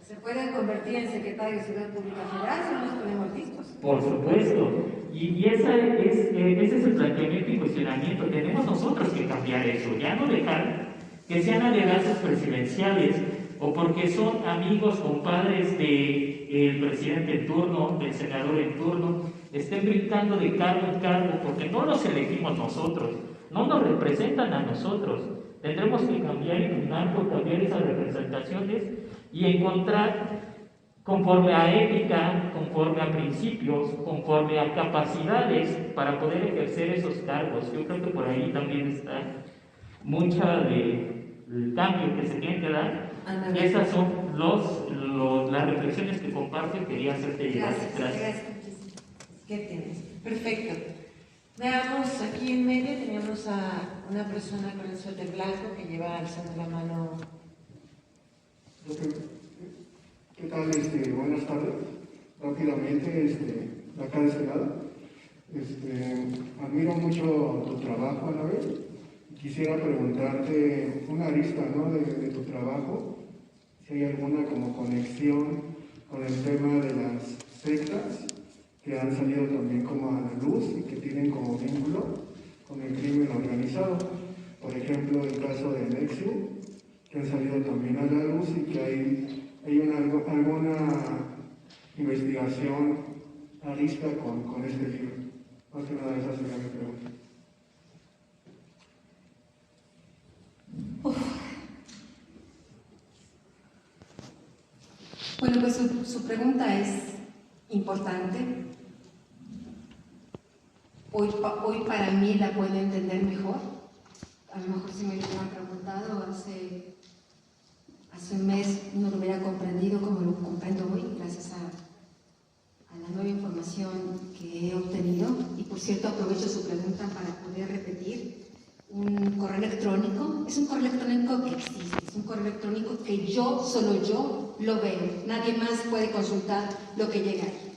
se puede convertir en secretario de Seguridad Pública Federal si no nos ponemos listos. Por supuesto, y ese es el planteamiento y cuestionamiento. Tenemos nosotros que cambiar eso, ya no dejar que sean alegazos presidenciales o porque son amigos, compadres del presidente en turno, del senador en turno, estén brincando de cargo en cargo, porque no los elegimos nosotros, no nos representan a nosotros. Tendremos que cambiar y luchar por cambiar esas representaciones y encontrar, conforme a ética, conforme a principios, conforme a capacidades para poder ejercer esos cargos. Yo creo que por ahí también está mucha del cambio que se tiene que dar. Y esas son las reflexiones que comparto y quería hacerte llegar. Gracias. ¿Qué tienes? Perfecto. Veamos, aquí en medio teníamos a una persona con el suéter blanco que lleva alzando la mano. ¿Qué tal? Buenas tardes. Rápidamente, acá de este lado. Admiro mucho tu trabajo, Anabel. Quisiera preguntarte una arista, ¿no?, de tu trabajo, si hay alguna como conexión con el tema de las sectas que han salido también como a la luz y que tienen como vínculo con el crimen organizado. Por ejemplo, el caso de Nexium, que han salido también a la luz y que hay alguna investigación arista con este libro. Más que nada esa sería mi pregunta. Bueno, pues su pregunta es importante. Hoy para mí la puedo entender mejor. A lo mejor si me hubieran preguntado hace un mes no lo hubiera comprendido como lo comprendo hoy, gracias a la nueva información que he obtenido. Y por cierto, aprovecho su pregunta para poder repetir un correo electrónico. Es un correo electrónico que existe, es un correo electrónico que solo yo lo veo. Nadie más puede consultar lo que llega ahí.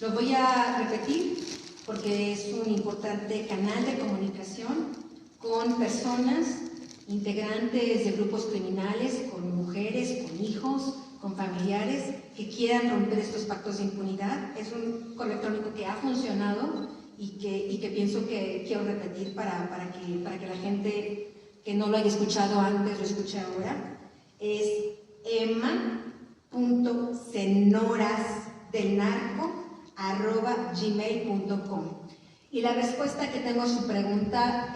Lo voy a repetir porque es un importante canal de comunicación con personas, integrantes de grupos criminales, con mujeres, con hijos, con familiares que quieran romper estos pactos de impunidad. Es un correo electrónico que ha funcionado y que pienso que quiero repetir para que la gente que no lo haya escuchado antes lo escuche ahora. Es emma.senorasdelnarco@gmail.com. Y la respuesta que tengo a su pregunta,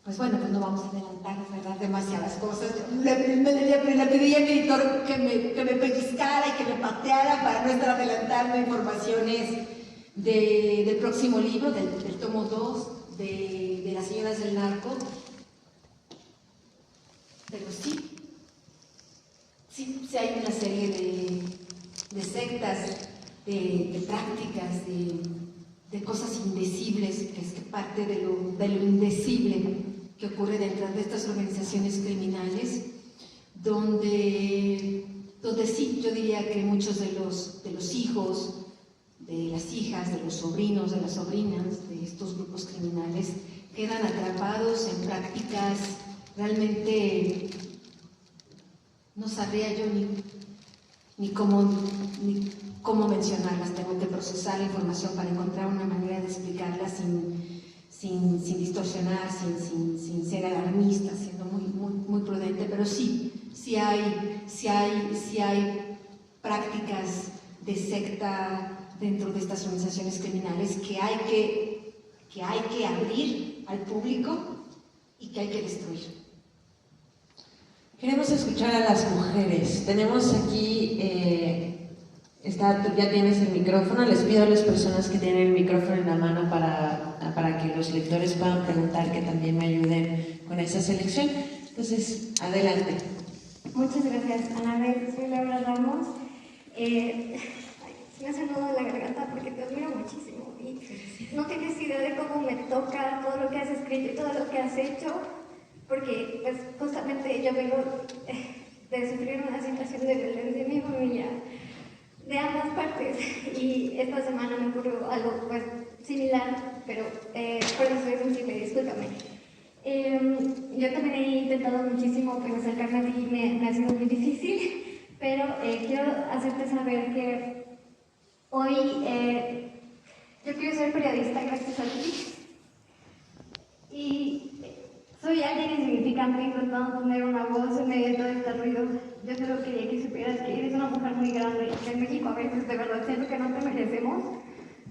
pues bueno, pues no vamos a adelantar, ¿verdad?, demasiadas cosas. Le pedí a mi editor que me pellizcara y que me pateara para no estar adelantando informaciones del próximo libro, del tomo 2 de Las Señoras del Narco. Pero sí hay una serie de sectas, de prácticas, de cosas indecibles, que es parte de lo indecible que ocurre dentro de estas organizaciones criminales, donde sí, yo diría que muchos de los hijos, de las hijas, de los sobrinos, de las sobrinas de estos grupos criminales quedan atrapados en prácticas realmente no sabría yo ni cómo mencionarlas. Tengo que procesar la información para encontrar una manera de explicarlas sin distorsionar, sin ser alarmista, siendo muy prudente, pero sí hay prácticas de secta dentro de estas organizaciones criminales que hay que abrir al público y que hay que destruir. Queremos escuchar a las mujeres. Tenemos aquí, ya tienes el micrófono. Les pido a las personas que tienen el micrófono en la mano para que los lectores puedan preguntar, que también me ayuden con esa selección. Entonces, adelante. Muchas gracias, Anabel. Soy Laura Ramos. Se me hace nudo la garganta porque te admiro muchísimo y no tienes idea de cómo me toca todo lo que has escrito y todo lo que has hecho, porque pues justamente yo vengo de sufrir una situación de violencia en mi familia de ambas partes y esta semana me ocurrió algo pues similar, pero por eso soy sensible, discúlpame. Yo también he intentado muchísimo pues acercarme a ti, me ha sido muy difícil, pero quiero hacerte saber que hoy yo quiero ser periodista gracias a ti y soy alguien insignificante intentando poner una voz en medio de todo este ruido. Yo solo quería que supieras que eres una mujer muy grande y que en México a veces de verdad siento que no te merecemos.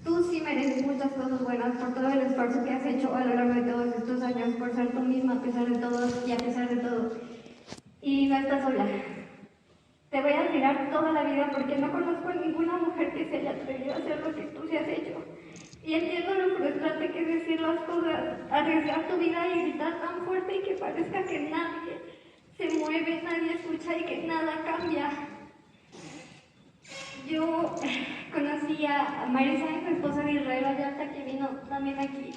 Tú sí mereces muchas cosas buenas por todo el esfuerzo que has hecho a lo largo de todos estos años, por ser tú misma a pesar de todo y a pesar de todo. Y no estás sola. Te voy a admirar toda la vida porque no conozco a ninguna mujer que se haya atrevido a hacer lo que tú sí has hecho. Y entiendo lo frustrante que es decir las cosas, arriesgar tu vida y gritar tan fuerte y que parezca que nadie se mueve, nadie escucha y que nada cambia. Yo conocí a Marisa, mi esposa de Israel Vallarta, que vino también aquí.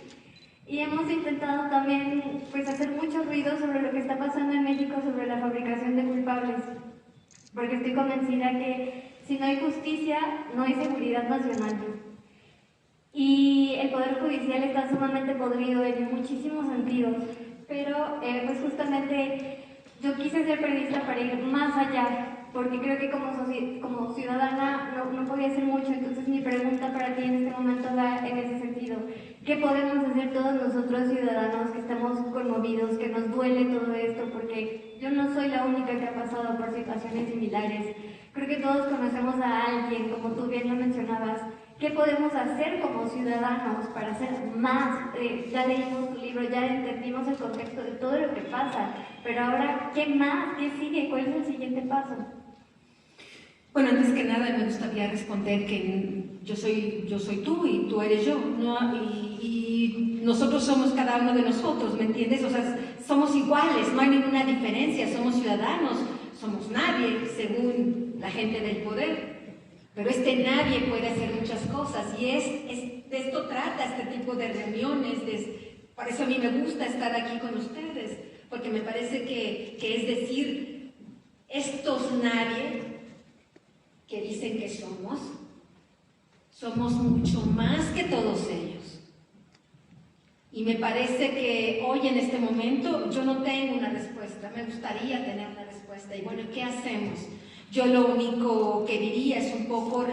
Y hemos intentado también pues, hacer mucho ruido sobre lo que está pasando en México, sobre la fabricación de culpables. Porque estoy convencida que si no hay justicia, no hay seguridad nacional. y el Poder Judicial está sumamente podrido en muchísimos sentidos, pero pues justamente yo quise ser periodista para ir más allá, porque creo que como ciudadana no podía hacer mucho, entonces mi pregunta para ti en este momento va en ese sentido. ¿Qué podemos hacer todos nosotros ciudadanos que estamos conmovidos, que nos duele todo esto? Porque yo no soy la única que ha pasado por situaciones similares. Creo que todos conocemos a alguien, como tú bien lo mencionabas. ¿Qué podemos hacer como ciudadanos para hacer más? Ya leímos tu libro, ya entendimos el contexto de todo lo que pasa, pero ahora, ¿qué más? ¿Qué sigue? ¿Cuál es el siguiente paso? Bueno, antes que nada me gustaría responder que yo soy tú y tú eres yo, ¿no? Y nosotros somos cada uno de nosotros, ¿me entiendes? O sea, somos iguales, no hay ninguna diferencia, somos ciudadanos, somos nadie, según la gente del poder. Pero nadie puede hacer muchas cosas y de esto trata este tipo de reuniones, por eso a mí me gusta estar aquí con ustedes, porque me parece que es decir, estos nadie que dicen que somos mucho más que todos ellos. Y me parece que hoy en este momento yo no tengo una respuesta, me gustaría tener una respuesta. Y bueno, ¿qué hacemos? Yo lo único que diría es un poco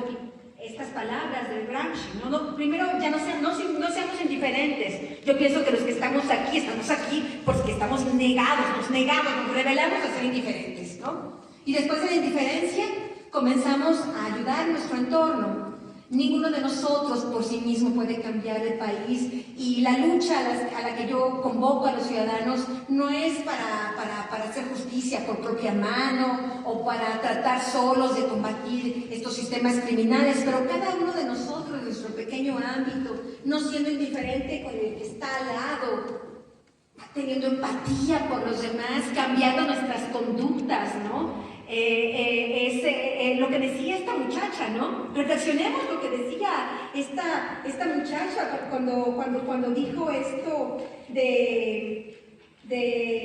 estas palabras del Gramsci, ¿no? Primero, ya no seamos indiferentes. Yo pienso que los que estamos aquí porque estamos nos rebelamos a ser indiferentes, ¿no? Y después de la indiferencia, comenzamos a ayudar a nuestro entorno. Ninguno de nosotros por sí mismo puede cambiar el país y la lucha a la que yo convoco a los ciudadanos no es para hacer justicia por propia mano o para tratar solos de combatir estos sistemas criminales, pero cada uno de nosotros en nuestro pequeño ámbito, no siendo indiferente con el que está al lado, teniendo empatía por los demás, cambiando nuestras conductas, ¿no? Lo que decía esta muchacha, ¿no? Reflexionemos lo que decía esta muchacha cuando dijo esto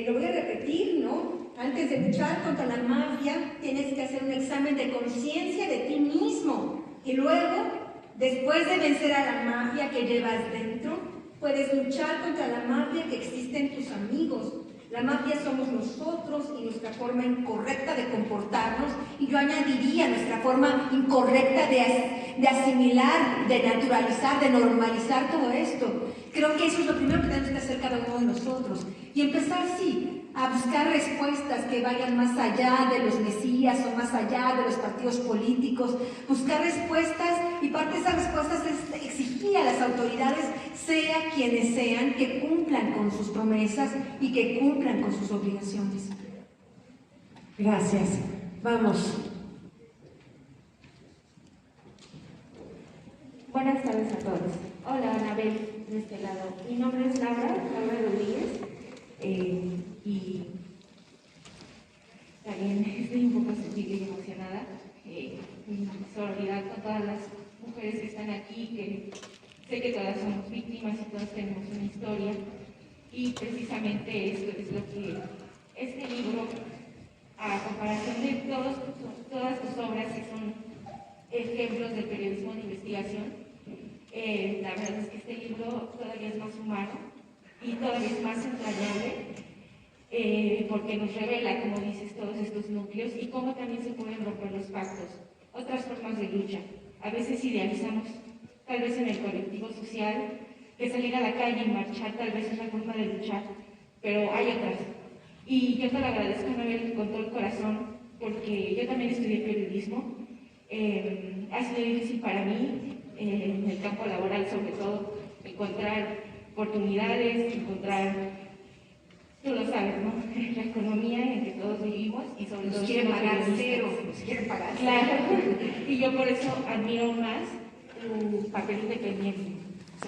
lo voy a repetir, ¿no? Antes de luchar contra la mafia, tienes que hacer un examen de conciencia de ti mismo. Y luego, después de vencer a la mafia que llevas dentro, puedes luchar contra la mafia que existe en tus amigos. La mafia somos nosotros y nuestra forma incorrecta de comportarnos, y yo añadiría nuestra forma incorrecta de asimilar, de naturalizar, de normalizar todo esto. Creo que eso es lo primero que tenemos que hacer cada uno de nosotros. Y empezar, sí, a buscar respuestas que vayan más allá de los mesías o más allá de los partidos políticos. Buscar respuestas, y parte de esas respuestas es exigir a las autoridades, sea quienes sean, que cumplan con sus promesas y que cumplan con sus obligaciones. Gracias. Vamos. Buenas tardes a todos. Hola, Anabel, de este lado. Mi nombre es Laura Rodríguez, y también estoy un poco sensible y emocionada. Mi solidaridad con todas las mujeres que están aquí, que sé que todas somos víctimas y todas tenemos una historia, y precisamente esto es lo que este libro, a comparación de todas tus obras que son ejemplos de periodismo de investigación, la verdad es que este libro todavía es más humano y todavía es más entrañable, porque nos revela, como dices, todos estos núcleos y cómo también se pueden romper los pactos, otras formas de lucha. A veces idealizamos, tal vez en el colectivo social, que salir a la calle y marchar tal vez es la forma de luchar, pero hay otras. Y yo te lo agradezco, Anabel, con todo el corazón, porque yo también estudié periodismo. Ha sido difícil para mí, en el campo laboral sobre todo, encontrar oportunidades, tú lo sabes, ¿no? La economía en que todos vivimos y sobre todo... Nos quieren pagar cero. Claro, y yo por eso admiro más tu papel independiente,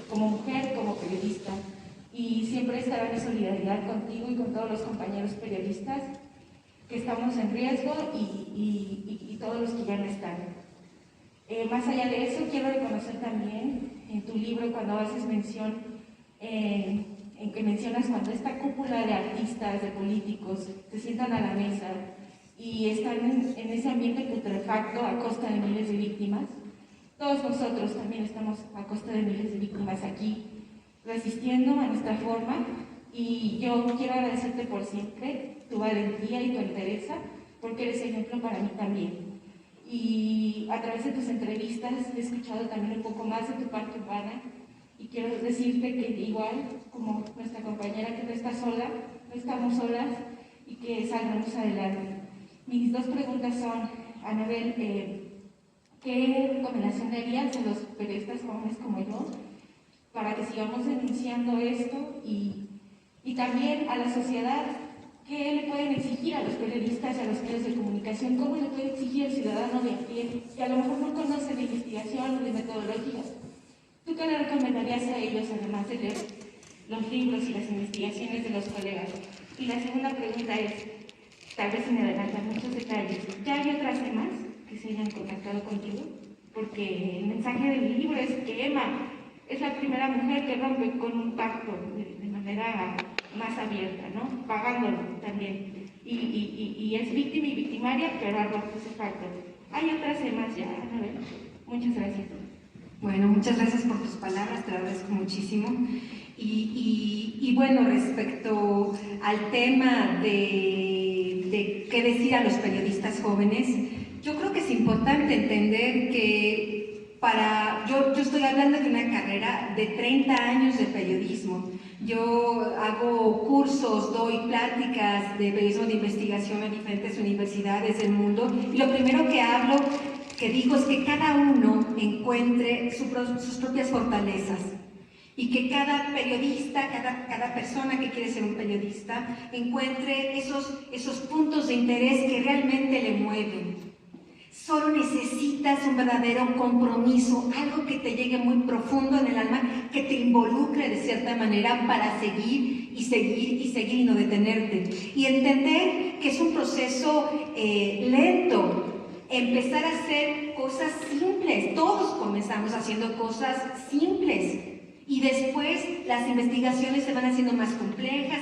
como mujer, como periodista, y siempre estaré en solidaridad contigo y con todos los compañeros periodistas que estamos en riesgo y todos los que ya no están. Más allá de eso, quiero reconocer también en tu libro, cuando haces mención, en que mencionas cuando esta cúpula de artistas, de políticos, se sientan a la mesa y están en ese ambiente putrefacto a costa de miles de víctimas, todos nosotros también estamos a costa de miles de víctimas aquí, resistiendo a nuestra forma, y yo quiero agradecerte por siempre tu valentía y tu entereza, porque eres ejemplo para mí también. Y a través de tus entrevistas he escuchado también un poco más de tu parte urbana, y quiero decirte que igual como nuestra compañera, que no está sola, no estamos solas y que saldremos adelante. Mis dos preguntas son, Anabel, ¿qué recomendación darías a los periodistas jóvenes como yo para que sigamos denunciando esto? Y también a la sociedad, ¿qué le pueden exigir a los periodistas y a los medios de comunicación? ¿Cómo le puede exigir al ciudadano de a pie, que a lo mejor no conoce de investigación o de metodologías? ¿Tú qué le recomendarías a ellos, además de leer los libros y las investigaciones de los colegas? Y la segunda pregunta es, tal vez sin adelantar muchos detalles, ¿ya hay otras temas que se hayan contactado contigo? Porque el mensaje del libro es que Emma es la primera mujer que rompe con un pacto de manera más abierta, ¿no? Pagándolo también. Y es víctima y victimaria, pero ha roto ese pacto. Hay otras temas ya, a ver. Muchas gracias. Bueno, muchas gracias por tus palabras, te lo agradezco muchísimo. Y bueno, respecto al tema de qué decir a los periodistas jóvenes, yo creo que es importante entender que yo estoy hablando de una carrera de 30 años de periodismo. Yo hago cursos, doy pláticas de periodismo de investigación en diferentes universidades del mundo, y lo primero que digo es que cada uno encuentre sus propias fortalezas, y que cada periodista, cada persona que quiere ser un periodista, encuentre esos puntos de interés que realmente le mueven. Solo necesitas un verdadero compromiso, algo que te llegue muy profundo en el alma, que te involucre de cierta manera para seguir y seguir y seguir y no detenerte. Y entender que es un proceso lento, empezar a hacer cosas simples. Todos comenzamos haciendo cosas simples. Y después las investigaciones se van haciendo más complejas,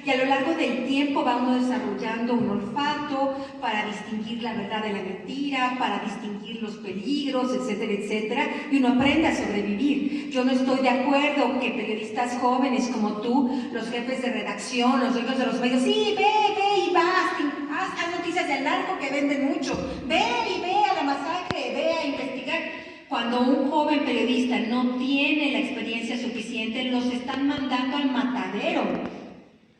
y a lo largo del tiempo va uno desarrollando un olfato para distinguir la verdad de la mentira, para distinguir los peligros, etcétera, etcétera, y uno aprende a sobrevivir. Yo no estoy de acuerdo que periodistas jóvenes como tú, los jefes de redacción, los dueños de los medios, sí, ve y haz noticias del narco que venden mucho, ve a la masacre, ve a investigar. Cuando un joven periodista no tiene la experiencia suficiente, los están mandando al matadero.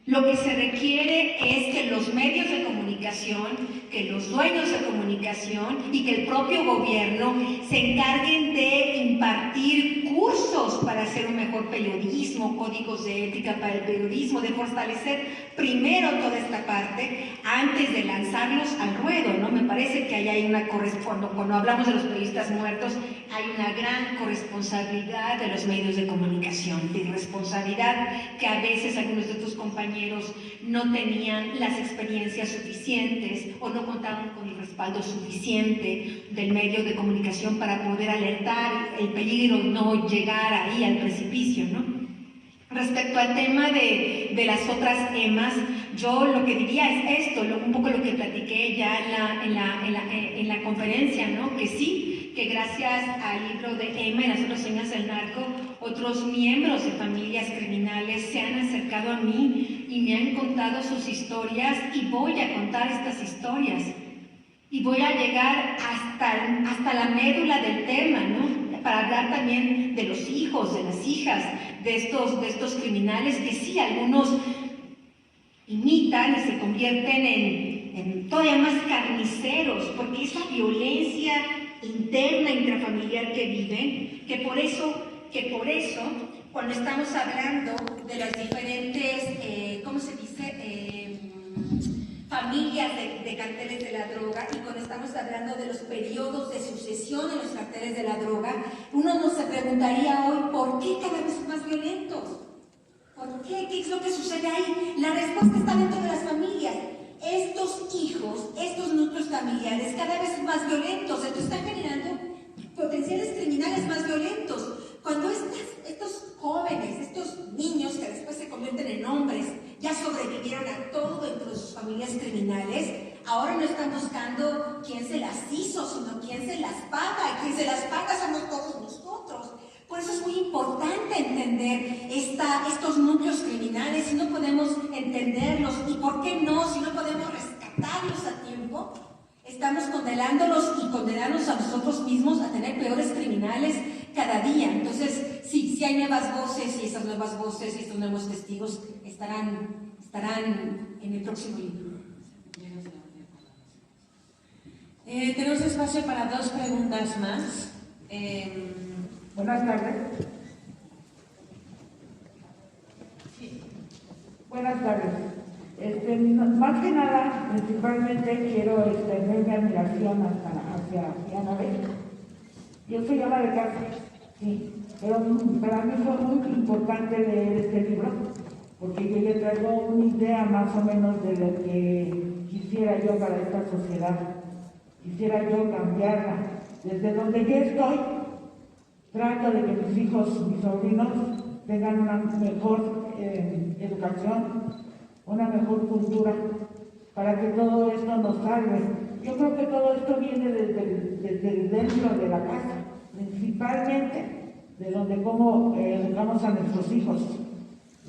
Lo que se requiere es que los medios de comunicación, que los dueños de comunicación y que el propio gobierno se encarguen de impartir cursos para hacer un mejor periodismo, códigos de ética para el periodismo, de fortalecer primero toda esta parte antes de lanzarlos al ruedo, ¿no? Me parece que ahí hay una corresponsabilidad, cuando hablamos de los periodistas muertos, hay una gran corresponsabilidad de los medios de comunicación, de responsabilidad que a veces algunos de tus compañeros no tenían las experiencias suficientes o no contaban con el respaldo suficiente del medio de comunicación para poder alertar el peligro, no llegar ahí al precipicio, ¿no? Respecto al tema de las otras EMAs, yo lo que diría es esto, un poco lo que platiqué ya en la conferencia, ¿no? Que sí, que gracias al libro de Emma y las otras señas del narco, otros miembros de familias criminales se han acercado a mí y me han contado sus historias, y voy a contar estas historias. Y voy a llegar hasta la médula del tema, ¿no? Para hablar también de los hijos, de las hijas, de estos criminales que sí, algunos imitan y se convierten en todavía más carniceros, porque esa violencia interna, intrafamiliar que viven, que por eso, cuando estamos hablando de las diferentes, ¿cómo se dice?, familias de carteles de la droga, y cuando estamos hablando de los periodos de sucesión en los carteles de la droga, uno no se preguntaría hoy ¿por qué cada vez son más violentos? ¿Por qué? ¿Qué es lo que sucede ahí? La respuesta está dentro de las familias. Estos hijos, estos núcleos familiares cada vez son más violentos, entonces están generando potenciales criminales más violentos. Cuando estos jóvenes, estos niños que después se convierten en hombres, ya sobrevivieron a todo dentro de sus familias criminales, Ahora no están buscando quién se las hizo, sino quién se las paga. Y quien se las paga somos todos nosotros. Por eso es muy importante entender estos núcleos criminales. Si no podemos entenderlos, y por qué no, si no podemos rescatarlos a tiempo, estamos condenándolos y condenándonos a nosotros mismos a tener peores criminales cada día. Entonces, sí hay nuevas voces, y esas nuevas voces y estos nuevos testigos estarán en el próximo libro. Tenemos espacio para 2 preguntas más. Buenas tardes. Sí. Buenas tardes. Más que nada, principalmente quiero extender mi admiración hacia Anabel. Yo soy ama de casa, sí, pero para mí fue muy importante leer este libro, porque yo le traigo una idea más o menos de lo que quisiera yo para esta sociedad. Quisiera yo cambiarla. Desde donde yo estoy, trato de que mis hijos, mis sobrinos, tengan una mejor educación, una mejor cultura, para que todo esto nos salve. Yo creo que todo esto viene desde dentro de la casa, principalmente de donde cómo educamos a nuestros hijos,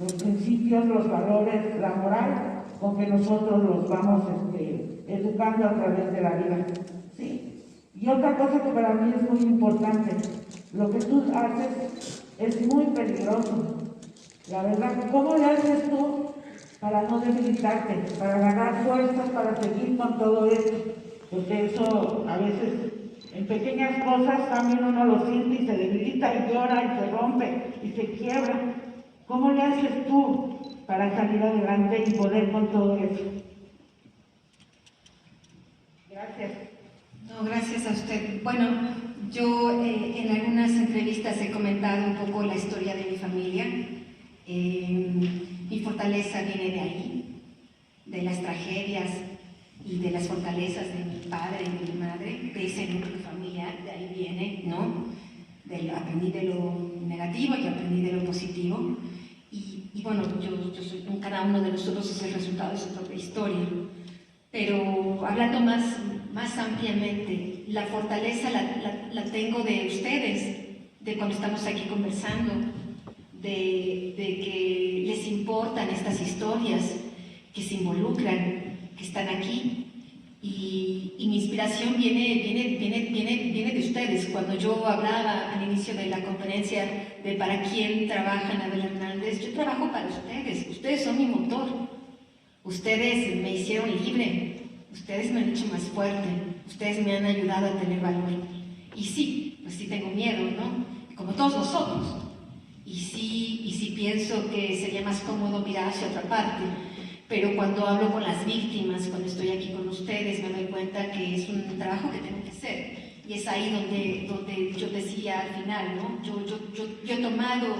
los principios, los valores, la moral, con que nosotros los vamos educando a través de la vida. ¿Sí? Y otra cosa que para mí es muy importante, lo que tú haces es muy peligroso. La verdad, ¿cómo le haces tú para no debilitarte, para ganar fuerzas, para seguir con todo esto? Porque eso a veces, en pequeñas cosas, también uno lo siente y se debilita y llora y se rompe y se quiebra. ¿Cómo le haces tú para salir adelante y poder con todo eso? Gracias. No, gracias a usted. Bueno, yo en algunas entrevistas he comentado un poco la historia de mi familia. Mi fortaleza viene de ahí, de las tragedias y de las fortalezas de mi padre y de mi madre, de ese núcleo familiar, de ahí viene, ¿no? Aprendí de lo negativo y aprendí de lo positivo. Y bueno, yo soy, cada uno de nosotros es el resultado de su propia historia. Pero hablando más ampliamente, la fortaleza la tengo de ustedes, de cuando estamos aquí conversando, de que les importan estas historias, que se involucran, que están aquí. Y mi inspiración viene de ustedes. Cuando yo hablaba al inicio de la conferencia de para quién trabaja Anabel Hernández, yo trabajo para ustedes. Ustedes son mi motor. Ustedes me hicieron libre. Ustedes me han hecho más fuerte. Ustedes me han ayudado a tener valor. Y sí, pues sí tengo miedo, ¿no? Como todos nosotros. Y sí pienso que sería más cómodo mirar hacia otra parte. Pero cuando hablo con las víctimas, cuando estoy aquí con ustedes, me doy cuenta que es un trabajo que tengo que hacer. Y es ahí donde yo decía al final, ¿no? Yo he tomado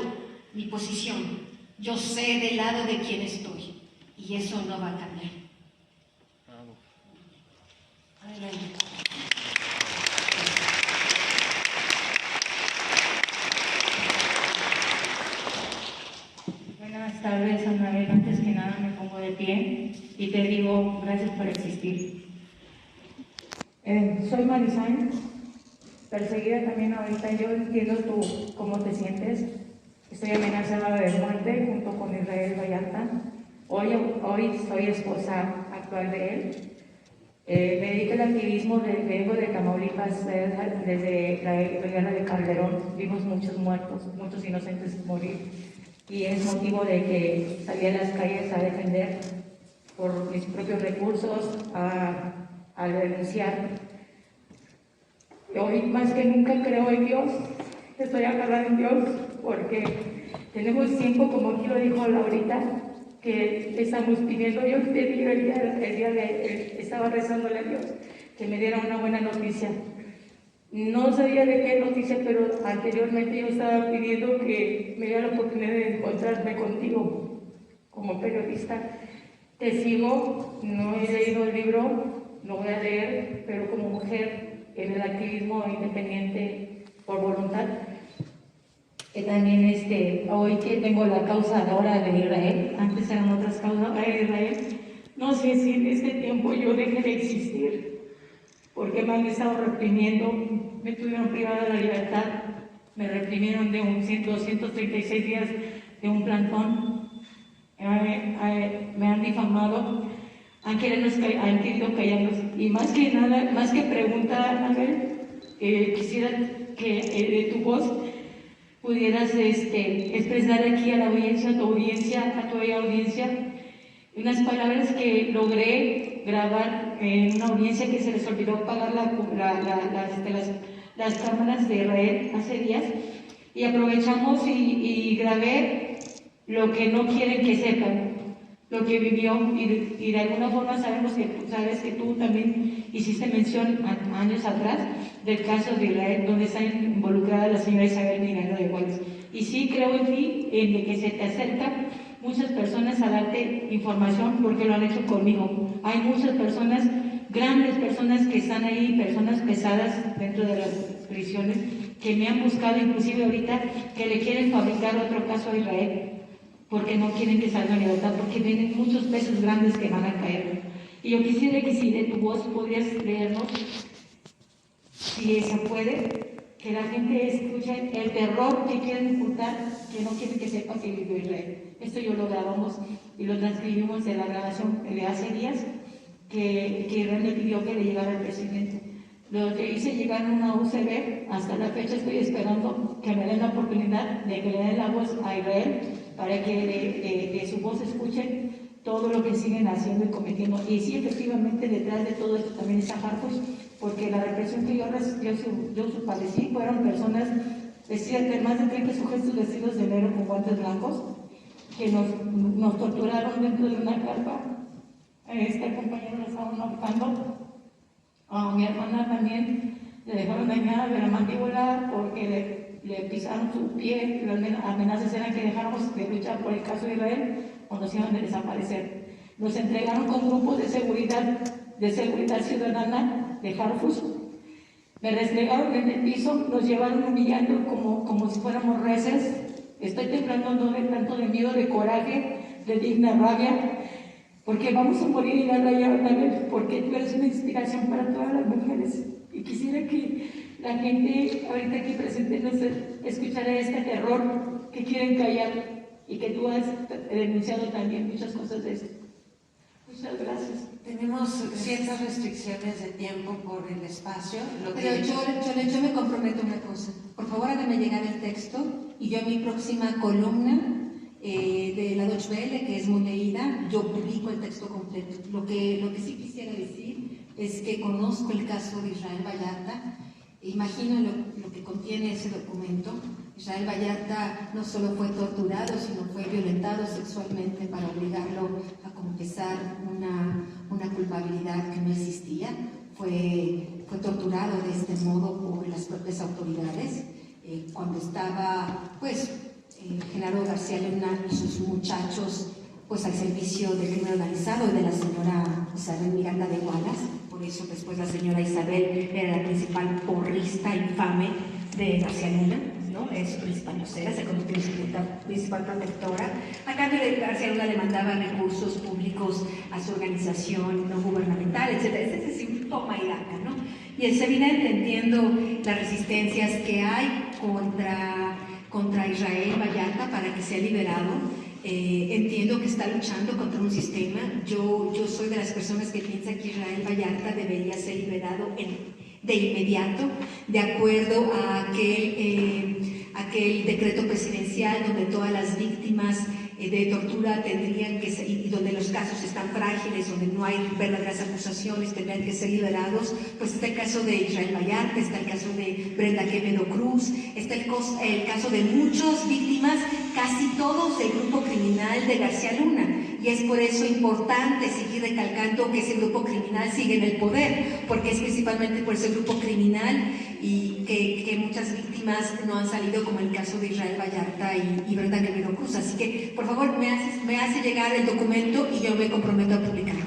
mi posición. Yo sé del lado de quién estoy. Y eso no va a cambiar. Adelante. Buenas tardes, Anabel. Antes que nada me pongo de pie y te digo gracias por existir. Soy Marisain, perseguida también ahorita. Yo entiendo tú cómo te sientes. Estoy amenazada de muerte junto con Israel Vallarta. Hoy soy esposa actual de él. Me dedico al activismo vengo de Tamaulipas desde la guerra de Calderón. Vimos muchos muertos, muchos inocentes morir. Y es motivo de que salí a las calles a defender por mis propios recursos, a denunciar. Hoy más que nunca creo en Dios, estoy agarrada en Dios, porque tenemos tiempo, como aquí lo dijo Laurita, que estamos pidiendo. Yo pedí estaba rezándole a Dios que me diera una buena noticia. No sabía de qué noticia, pero anteriormente yo estaba pidiendo que me diera la oportunidad de encontrarme contigo como periodista. Te sigo, no he leído el libro, no voy a leer, pero como mujer en el activismo independiente por voluntad. También hoy que tengo la causa ahora de Israel, antes eran otras causas de Israel, No sé si en este tiempo yo deje de existir, porque me han estado reprimiendo, me tuvieron privada de la libertad, me reprimieron de 236 días de un plantón, me han difamado, han querido callarnos. Y más que nada, más que preguntar, Anabel, quisiera que de tu voz pudieras expresar aquí a la audiencia, a tu audiencia, unas palabras que logré grabar en una audiencia que se les olvidó apagar las cámaras de Israel hace días, y aprovechamos y grabé lo que no quieren que sepan, lo que vivió, y de alguna forma sabes que tú también hiciste mención años atrás del caso de Israel, donde está involucrada la señora Isabel Miranda de Wallace. Y sí creo en ti, en de que se te acercan muchas personas a darte información, porque lo han hecho conmigo. Hay muchas personas, grandes personas que están ahí, personas pesadas dentro de las prisiones, que me han buscado, inclusive ahorita, que le quieren fabricar otro caso a Israel, porque no quieren que salga en libertad, porque vienen muchos pesos grandes que van a caer. Y yo quisiera que si de tu voz podrías leernos, si se puede, que la gente escuche el terror que quieren ocultar, que no quieren que sepa que vivió Israel. Esto yo lo grabamos y lo transcribimos de la grabación de hace días, que Israel me pidió que le llegara al presidente. Lo que hice llegar en una USB, hasta la fecha estoy esperando que me den la oportunidad de que le den la voz a Israel, para que de su voz escuchen todo lo que siguen haciendo y cometiendo. Y sí, efectivamente, detrás de todo esto también está Harfush, porque la represión que yo padecí fueron personas, decía, más de 30 sujetos vestidos de negro con guantes blancos, que nos torturaron dentro de una carpa. Este compañero lo estaban ahorcando. A mi hermana también le dejaron dañada de la mandíbula porque le pisaron su pie. Las amenazas eran que dejáramos de luchar por el caso de Israel o nos iban a desaparecer. Nos entregaron con grupos de seguridad ciudadana de Harfush. Me restregaron en el piso, nos llevaron humillando como si fuéramos reces. Estoy temblando no de tanto de miedo, de coraje, de digna rabia, porque vamos a morir y la raya, porque tú eres una inspiración para todas las mujeres. Y quisiera que la gente ahorita aquí presente nos escuchara este terror que quieren callar, y que tú has denunciado también muchas cosas de esto. Muchas gracias. Tenemos ciertas restricciones de tiempo por el espacio. Pero yo me comprometo una cosa. Por favor, hágame llegar el texto, y yo en mi próxima columna de la Deutsche Welle, que es muy leída, yo publico el texto completo. Lo que sí quisiera decir es que conozco el caso de Israel Vallarta, imagino lo que contiene ese documento. Israel Vallarta no solo fue torturado, sino fue violentado sexualmente para obligarlo a confesar una culpabilidad que no existía. Fue torturado de este modo por las propias autoridades. Cuando estaba, Genaro García Luna y sus muchachos, al servicio del crimen organizado y de la señora Isabel Miranda de Wallace. Por eso después la señora Isabel era la principal porrista infame de García Luna, ¿no? Es su principal vocera, se convirtió en su principal protectora. A cambio de García Luna le mandaba recursos públicos a su organización no gubernamental, etc. Es decir, toma y daca, ¿no? Y es evidente, entiendo las resistencias que hay contra Israel Vallarta para que sea liberado. Entiendo que está luchando contra un sistema. Yo soy de las personas que piensa que Israel Vallarta debería ser liberado de inmediato, de acuerdo a aquel decreto presidencial donde todas las víctimas de tortura tendrían que ser, y donde los casos están frágiles, donde no hay verdaderas acusaciones, tendrían que ser liberados. Pues está el caso de Israel Vallarta, está el caso de Brenda Quevedo Cruz, está el caso de muchas víctimas, casi todos del grupo criminal de García Luna. Y es por eso importante seguir recalcando que ese grupo criminal sigue en el poder, porque es principalmente por ese grupo criminal y que muchas víctimas no han salido, como el caso de Israel Vallarta y Brenda Quevedo Cruz. Así que, por favor, me hace llegar el documento y yo me comprometo a publicarlo.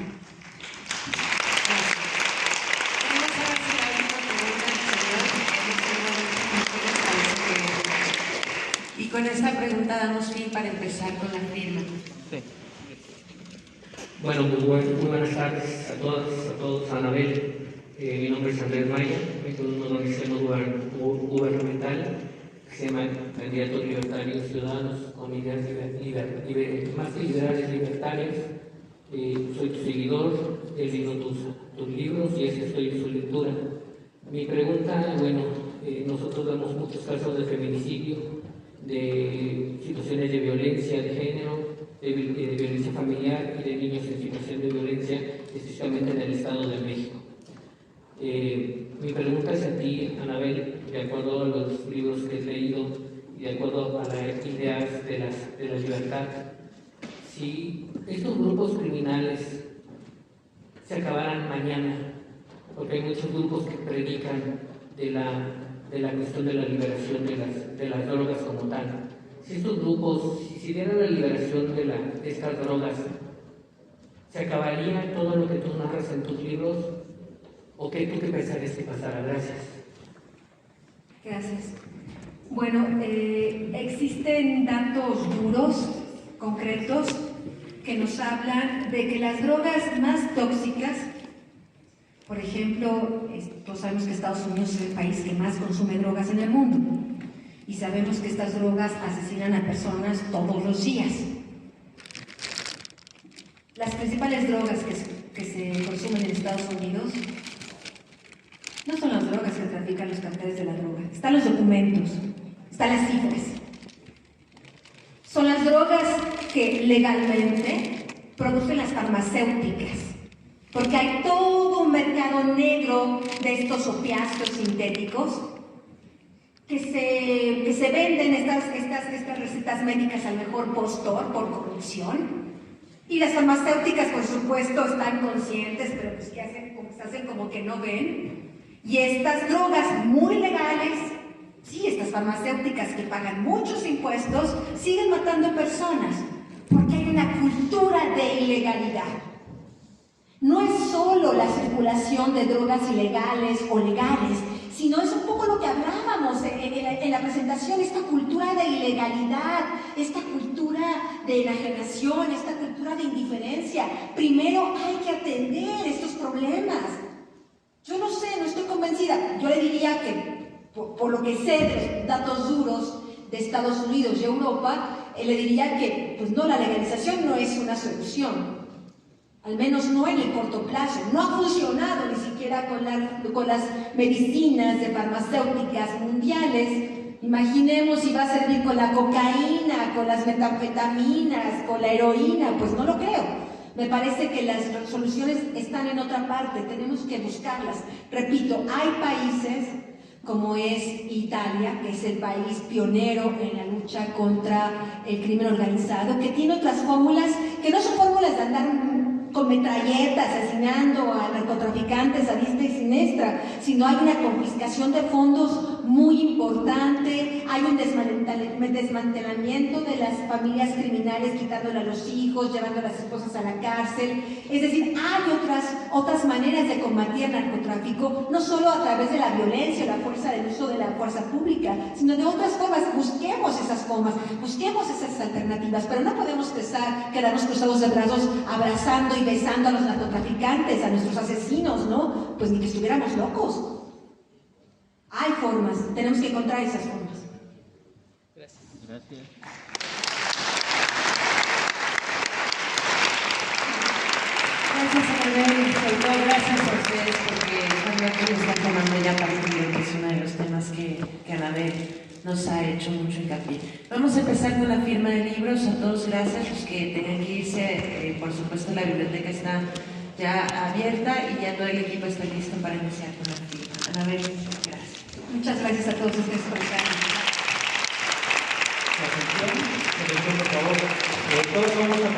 Y con esta pregunta damos fin para empezar con la firma. Sí. Bueno, muy buenas tardes a todas, a todos. Anabel, mi nombre es Andrés Maya, vengo de una organización gubernamental que se llama Candidatos Libertarios Ciudadanos con ideas más que liberales, libertarias. Soy tu seguidor, he leído tus libros y estoy en su lectura. Mi pregunta, bueno, nosotros vemos muchos casos de feminicidio, de situaciones de violencia de género, de violencia familiar y de niños en situación de violencia, especialmente en el Estado de México. Mi pregunta es a ti, Anabel, de acuerdo a los libros que he leído y de acuerdo a las ideas de la libertad, si estos grupos criminales se acabaran mañana, porque hay muchos grupos que predican de la cuestión de la liberación de las drogas como tal. Si estos grupos, si dieran la liberación de estas drogas, ¿se acabaría todo lo que tú narras en tus libros? ¿O tú qué pensarías que pasara? Gracias. Gracias. Bueno, existen datos duros, concretos, que nos hablan de que las drogas más tóxicas, por ejemplo, todos sabemos que Estados Unidos es el país que más consume drogas en el mundo y sabemos que estas drogas asesinan a personas todos los días. Las principales drogas que se consumen en Estados Unidos no son las drogas que trafican los carteles de la droga, están los documentos, están las cifras. Son las drogas que legalmente producen las farmacéuticas, porque hay todo un mercado negro de estos opiáceos sintéticos que se venden estas recetas médicas al mejor postor por corrupción. Y las farmacéuticas, por supuesto, están conscientes, pero pues que hacen como que no ven. Y estas drogas muy legales, sí, estas farmacéuticas que pagan muchos impuestos, siguen matando personas, porque hay una cultura de ilegalidad. No es solo la circulación de drogas ilegales o legales, sino es un poco lo que hablábamos en la presentación, esta cultura de ilegalidad, esta cultura de enajenación, esta cultura de indiferencia. Primero hay que atender estos problemas. Yo no sé, no estoy convencida. Yo le diría que, por lo que sé de los datos duros de Estados Unidos y Europa, le diría que, pues no, la legalización no es una solución. Al menos no en el corto plazo. No ha funcionado ni siquiera con las medicinas de farmacéuticas mundiales. Imaginemos si va a servir con la cocaína, con las metanfetaminas, con la heroína. Pues no lo creo. Me parece que las soluciones están en otra parte, tenemos que buscarlas. Repito, hay países como es Italia, que es el país pionero en la lucha contra el crimen organizado, que tiene otras fórmulas, que no son fórmulas de andar con metralletas, asesinando a narcotraficantes a diestra y siniestra, sino hay una confiscación de fondos muy importante, hay un desmantelamiento de las familias criminales, quitándole a los hijos, llevando a las esposas a la cárcel. Es decir, hay otras maneras de combatir el narcotráfico, no solo a través de la violencia, la fuerza del uso de la fuerza pública, sino de otras formas. Busquemos esas formas, busquemos esas alternativas, pero no podemos quedarnos cruzados de brazos, abrazando y besando a los narcotraficantes, a nuestros asesinos, ¿no? Pues ni que estuviéramos locos. Hay formas, tenemos que encontrar esas formas. Gracias. Gracias. Gracias, Anabel, y sobre todo gracias a ustedes porque también están tomando ya partido, que es uno de los temas que Anabel nos ha hecho mucho hincapié. Vamos a empezar con la firma de libros. A todos gracias, los que tengan que irse, por supuesto la biblioteca está ya abierta y ya todo el equipo está listo para iniciar con la firma. Anabel, gracias. Muchas gracias a todos ustedes por estar aquí. Atención, por favor. Todos vamos a